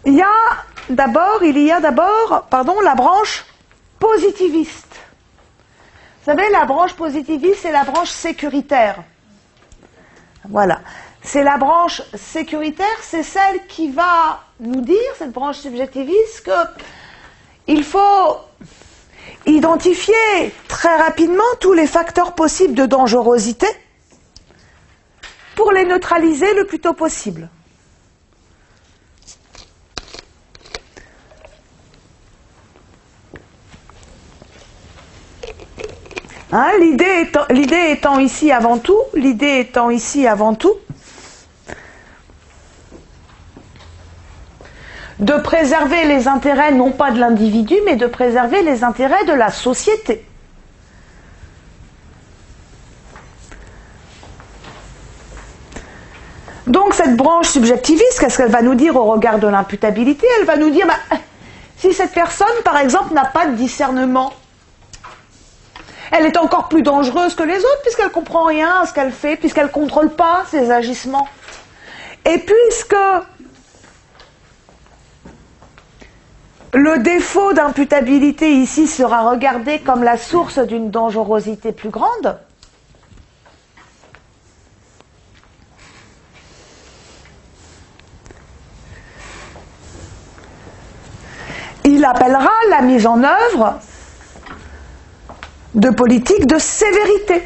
B: Il y a d'abord, la branche positiviste. Vous savez, la branche positiviste, c'est la branche sécuritaire. Voilà. C'est la branche sécuritaire, c'est celle qui va nous dire, cette branche subjectiviste, qu'il faut identifier très rapidement tous les facteurs possibles de dangerosité pour les neutraliser le plus tôt possible. Hein, l'idée étant ici avant tout, de préserver les intérêts non pas de l'individu, mais de préserver les intérêts de la société. Donc cette branche subjectiviste, qu'est-ce qu'elle va nous dire au regard de l'imputabilité? Elle va nous dire, si cette personne, par exemple, n'a pas de discernement, elle est encore plus dangereuse que les autres, puisqu'elle ne comprend rien à ce qu'elle fait, puisqu'elle ne contrôle pas ses agissements. Et puisque le défaut d'imputabilité ici sera regardé comme la source d'une dangerosité plus grande, il appellera la mise en œuvre de politiques de sévérité.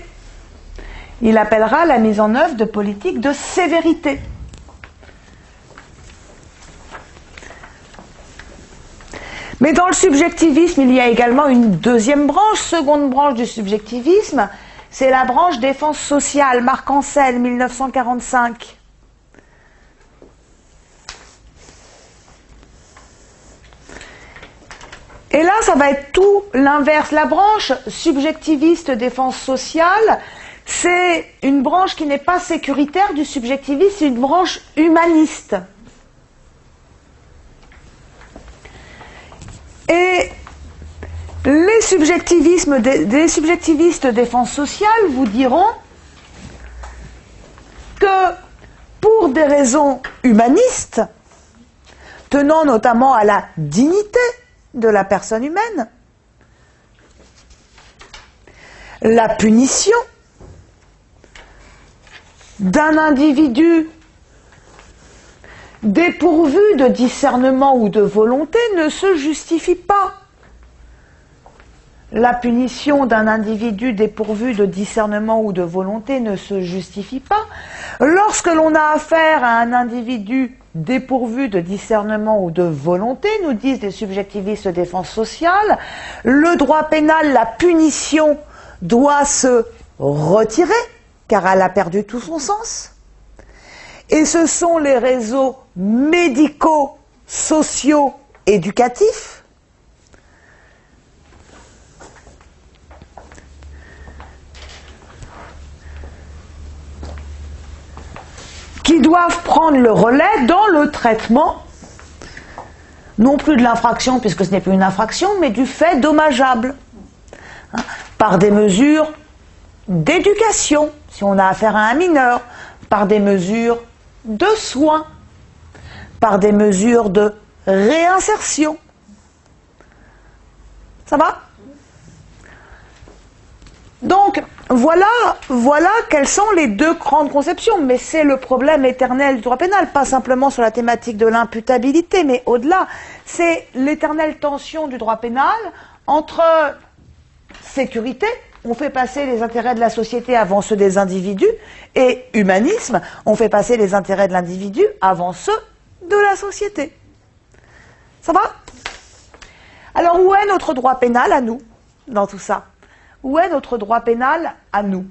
B: Il appellera la mise en œuvre de politiques de sévérité. Mais dans le subjectivisme, il y a également une deuxième branche, seconde branche du subjectivisme, c'est la branche défense sociale, Marc Ancel, 1945. Et là, ça va être tout l'inverse. La branche subjectiviste défense sociale, c'est une branche qui n'est pas sécuritaire du subjectivisme, c'est une branche humaniste. Et les subjectivistes défense sociale vous diront que pour des raisons humanistes, tenant notamment à la dignité de la personne humaine, la punition d'un individu dépourvu de discernement ou de volonté ne se justifie pas. La punition d'un individu dépourvu de discernement ou de volonté ne se justifie pas. Lorsque l'on a affaire à un individu dépourvu de discernement ou de volonté, nous disent les subjectivistes défense sociale, le droit pénal, la punition doit se retirer, car elle a perdu tout son sens. Et ce sont les réseaux médicaux, sociaux, éducatifs qui doivent prendre le relais dans le traitement, non plus de l'infraction, puisque ce n'est plus une infraction, mais du fait dommageable, par des mesures d'éducation, si on a affaire à un mineur, par des mesures de soins, par des mesures de réinsertion. Ça va? Donc, voilà quelles sont les deux grandes conceptions. Mais c'est le problème éternel du droit pénal, pas simplement sur la thématique de l'imputabilité, mais au-delà. C'est l'éternelle tension du droit pénal entre sécurité, on fait passer les intérêts de la société avant ceux des individus, et humanisme, on fait passer les intérêts de l'individu avant ceux de la société. Ça va? Alors, où est notre droit pénal à nous, dans tout ça? Où est notre droit pénal à nous?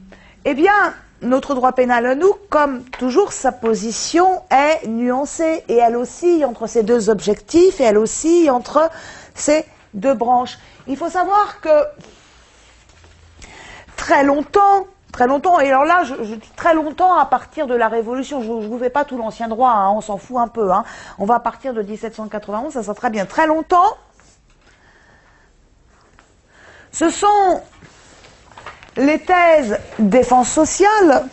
B: Eh bien, notre droit pénal à nous, comme toujours, sa position est nuancée, et elle oscille entre ces deux objectifs, et elle oscille entre ces deux branches. Il faut savoir que très longtemps, et alors là, je dis très longtemps à partir de la Révolution, je ne vous fais pas tout l'ancien droit, hein, on s'en fout un peu, hein. On va partir de 1791, ça sera très bien. Très longtemps, ce sont les thèses défense sociale,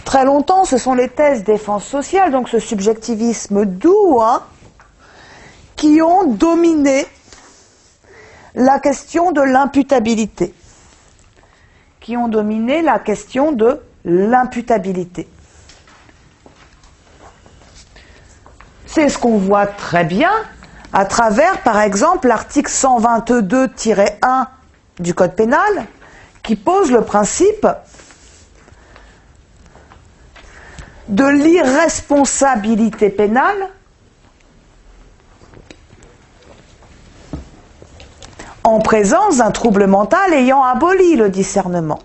B: très longtemps, ce sont les thèses défense sociale, donc ce subjectivisme doux, hein, qui ont dominé la question de l'imputabilité. C'est ce qu'on voit très bien à travers, par exemple, l'article 122-1 du Code pénal, qui pose le principe de l'irresponsabilité pénale en présence d'un trouble mental ayant aboli le discernement.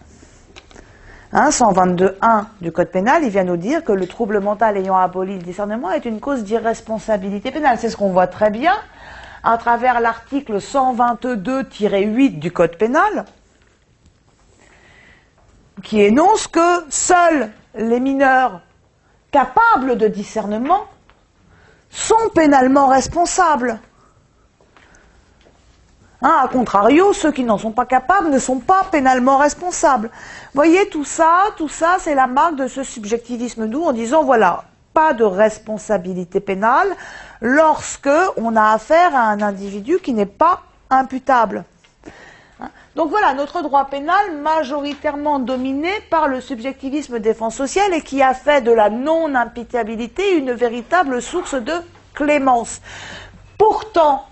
B: 122.1 du Code pénal, il vient nous dire que le trouble mental ayant aboli le discernement est une cause d'irresponsabilité pénale. C'est ce qu'on voit très bien à travers l'article 122-8 du Code pénal, qui énonce que seuls les mineurs capables de discernement sont pénalement responsables. A contrario, ceux qui n'en sont pas capables ne sont pas pénalement responsables. Vous voyez, tout ça, c'est la marque de ce subjectivisme doux en disant, voilà, pas de responsabilité pénale lorsque on a affaire à un individu qui n'est pas imputable. Donc voilà, notre droit pénal majoritairement dominé par le subjectivisme défense sociale et qui a fait de la non-imputabilité une véritable source de clémence. Pourtant,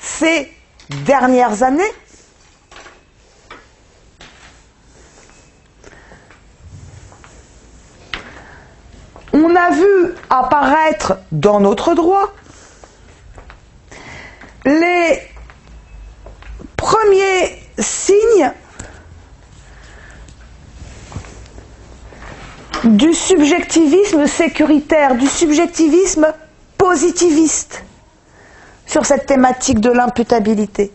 B: ces dernières années, on a vu apparaître dans notre droit les premiers signes du subjectivisme sécuritaire, du subjectivisme positiviste sur cette thématique de l'imputabilité.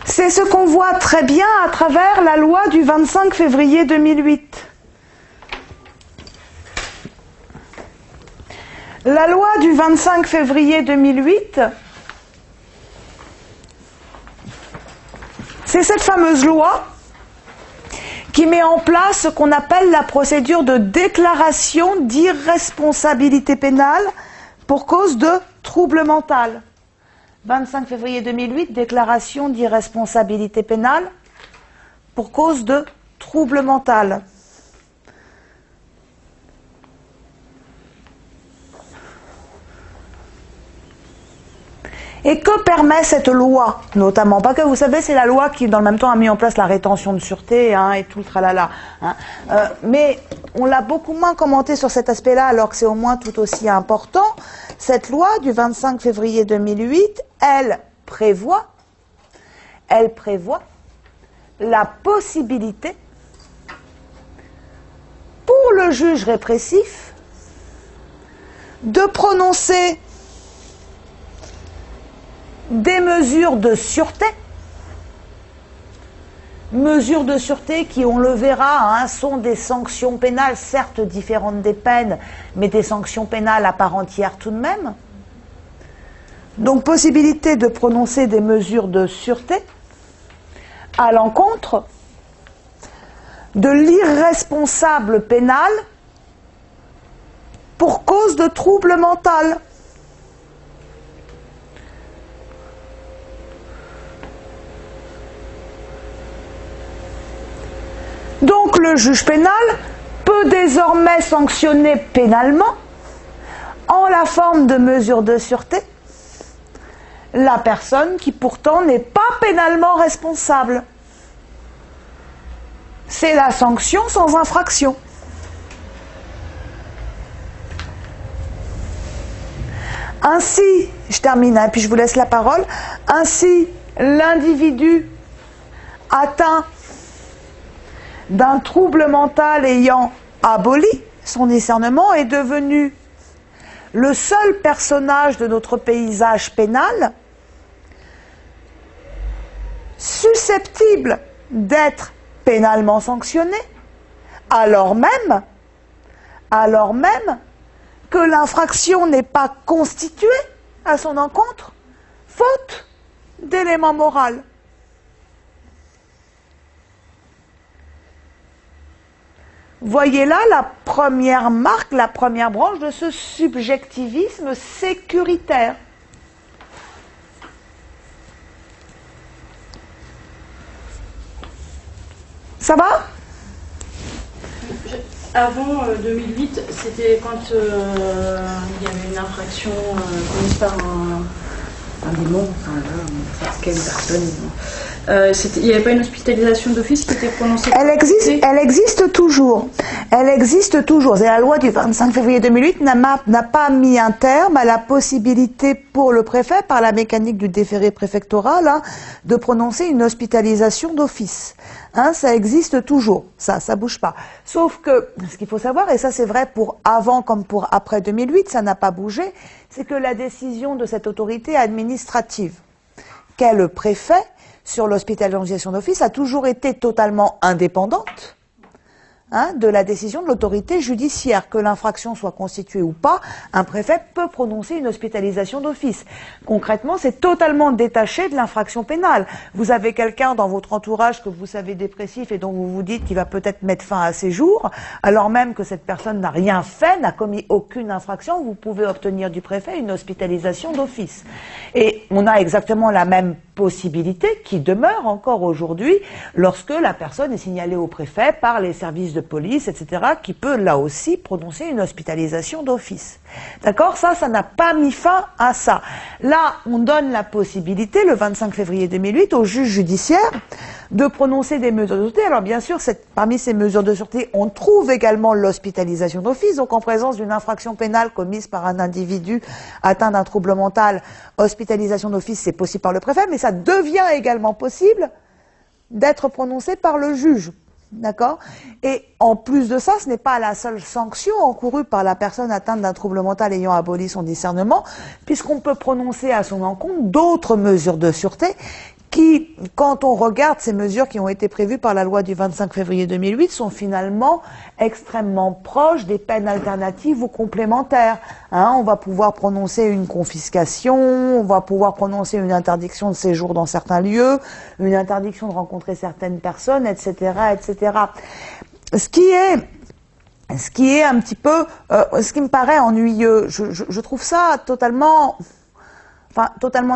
B: C'est ce qu'on voit très bien à travers la loi du 25 février 2008. La loi du 25 février 2008, c'est cette fameuse loi qui met en place ce qu'on appelle la procédure de déclaration d'irresponsabilité pénale pour cause de trouble mental. 25 février 2008, déclaration d'irresponsabilité pénale pour cause de trouble mental. Et que permet cette loi, notamment? Pas que, vous savez, c'est la loi qui, dans le même temps, a mis en place la rétention de sûreté et tout le tralala. Mais on l'a beaucoup moins commenté sur cet aspect-là, alors que c'est au moins tout aussi important. Cette loi du 25 février 2008, elle prévoit la possibilité pour le juge répressif de prononcer des mesures de sûreté qui, on le verra, sont des sanctions pénales, certes différentes des peines, mais des sanctions pénales à part entière tout de même, Donc possibilité de prononcer des mesures de sûreté à l'encontre de l'irresponsable pénal pour cause de trouble mental. Donc le juge pénal peut désormais sanctionner pénalement, en la forme de mesures de sûreté, la personne qui pourtant n'est pas pénalement responsable. C'est la sanction sans infraction. Ainsi, je termine, puis je vous laisse la parole, ainsi l'individu atteint d'un trouble mental ayant aboli son discernement est devenu le seul personnage de notre paysage pénal susceptible d'être pénalement sanctionné, alors même que l'infraction n'est pas constituée à son encontre, faute d'élément moral. Voyez là la première marque, la première branche de ce subjectivisme sécuritaire. Ça va ?
D: Avant 2008, c'était quand il y avait une infraction commise par un démon, enfin là, quelle personne. Il n'y avait pas une hospitalisation d'office qui était prononcée.
B: Elle existe toujours. Elle existe toujours. Et la loi du 25 février 2008 n'a pas mis un terme à la possibilité pour le préfet, par la mécanique du déféré préfectoral, de prononcer une hospitalisation d'office. Ça existe toujours. Ça bouge pas. Sauf que, ce qu'il faut savoir, et ça c'est vrai pour avant comme pour après 2008, ça n'a pas bougé, c'est que la décision de cette autorité administrative, qu'est le préfet, sur l'hospitalisation d'office a toujours été totalement indépendante de la décision de l'autorité judiciaire. Que l'infraction soit constituée ou pas, un préfet peut prononcer une hospitalisation d'office. Concrètement, c'est totalement détaché de l'infraction pénale. Vous avez quelqu'un dans votre entourage que vous savez dépressif et dont vous vous dites qu'il va peut-être mettre fin à ses jours, alors même que cette personne n'a rien fait, n'a commis aucune infraction, vous pouvez obtenir du préfet une hospitalisation d'office. Et on a exactement la même possibilité qui demeure encore aujourd'hui lorsque la personne est signalée au préfet par les services de police, etc., qui peut là aussi prononcer une hospitalisation d'office. D'accord ? Ça n'a pas mis fin à ça. Là, on donne la possibilité, le 25 février 2008, au juge judiciaire de prononcer des mesures de sûreté. Alors bien sûr, parmi ces mesures de sûreté, on trouve également l'hospitalisation d'office, donc en présence d'une infraction pénale commise par un individu atteint d'un trouble mental, hospitalisation d'office, c'est possible par le préfet, mais ça devient également possible d'être prononcé par le juge. D'accord ? Et en plus de ça, ce n'est pas la seule sanction encourue par la personne atteinte d'un trouble mental ayant aboli son discernement, puisqu'on peut prononcer à son encontre d'autres mesures de sûreté qui, quand on regarde ces mesures qui ont été prévues par la loi du 25 février 2008, sont finalement extrêmement proches des peines alternatives ou complémentaires. On va pouvoir prononcer une confiscation, on va pouvoir prononcer une interdiction de séjour dans certains lieux, une interdiction de rencontrer certaines personnes, etc., etc. Ce qui est un petit peu, ce qui me paraît ennuyeux, je trouve ça totalement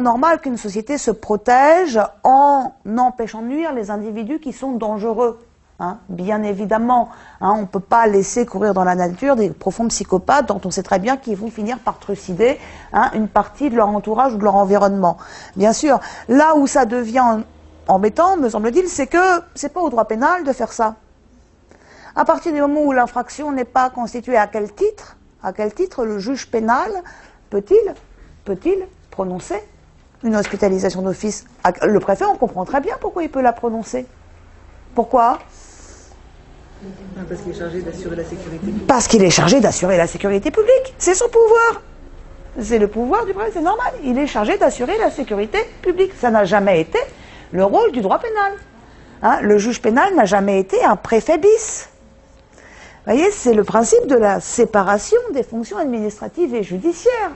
B: normal qu'une société se protège en empêchant de nuire les individus qui sont dangereux. Bien évidemment, on ne peut pas laisser courir dans la nature des profonds psychopathes dont on sait très bien qu'ils vont finir par trucider une partie de leur entourage ou de leur environnement. Bien sûr, là où ça devient embêtant, me semble-t-il, c'est que c'est pas au droit pénal de faire ça. À partir du moment où l'infraction n'est pas constituée, à quel titre le juge pénal peut-il prononcer une hospitalisation d'office? Le préfet, on comprend très bien pourquoi il peut la prononcer. Pourquoi?
E: Parce qu'il est chargé d'assurer la sécurité publique.
B: Parce qu'il est chargé d'assurer la sécurité publique. C'est son pouvoir. C'est le pouvoir du préfet, c'est normal. Il est chargé d'assurer la sécurité publique. Ça n'a jamais été le rôle du droit pénal. Le juge pénal n'a jamais été un préfet bis. Vous voyez, c'est le principe de la séparation des fonctions administratives et judiciaires.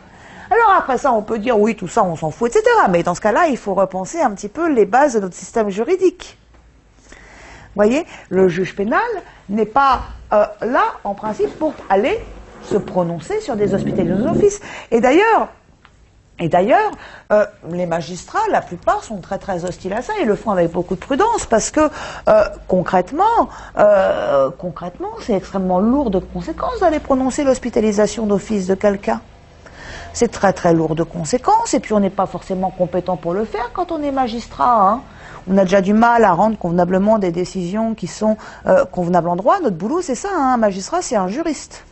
B: Alors après ça, on peut dire oui, tout ça, on s'en fout, etc. Mais dans ce cas-là, il faut repenser un petit peu les bases de notre système juridique. Vous voyez, le juge pénal n'est pas là, en principe, pour aller se prononcer sur des hospitalisations d'office. Et d'ailleurs, les magistrats, la plupart, sont très très hostiles à ça. Ils le font avec beaucoup de prudence parce que concrètement, c'est extrêmement lourd de conséquences d'aller prononcer l'hospitalisation d'office de quelqu'un. C'est très très lourd de conséquences et puis on n'est pas forcément compétent pour le faire quand on est magistrat. Hein. On a déjà du mal à rendre convenablement des décisions qui sont convenables en droit. Notre boulot, c'est ça. Hein. Un magistrat, c'est un juriste.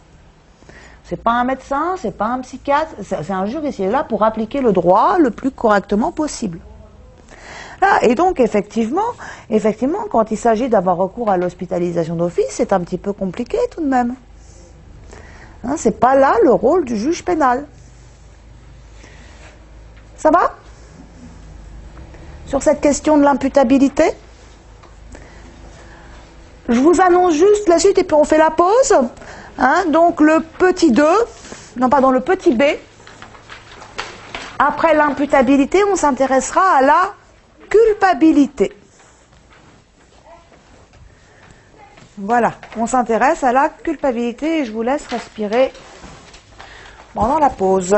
B: C'est pas un médecin, c'est pas un psychiatre, c'est un juriste. Il est là pour appliquer le droit le plus correctement possible. Là, et donc, effectivement, quand il s'agit d'avoir recours à l'hospitalisation d'office, c'est un petit peu compliqué tout de même. Hein, c'est pas là le rôle du juge pénal. Ça va ? Sur cette question de l'imputabilité ? Je vous annonce juste la suite et puis on fait la pause. Hein, donc le petit B. Après l'imputabilité, on s'intéressera à la culpabilité. Voilà, on s'intéresse à la culpabilité et je vous laisse respirer pendant la pause.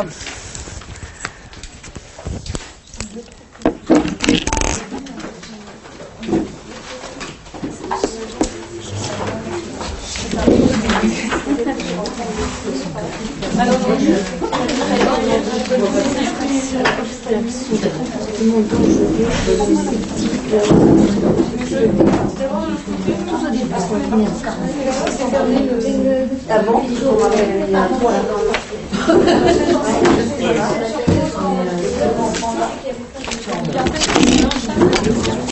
A: Avant,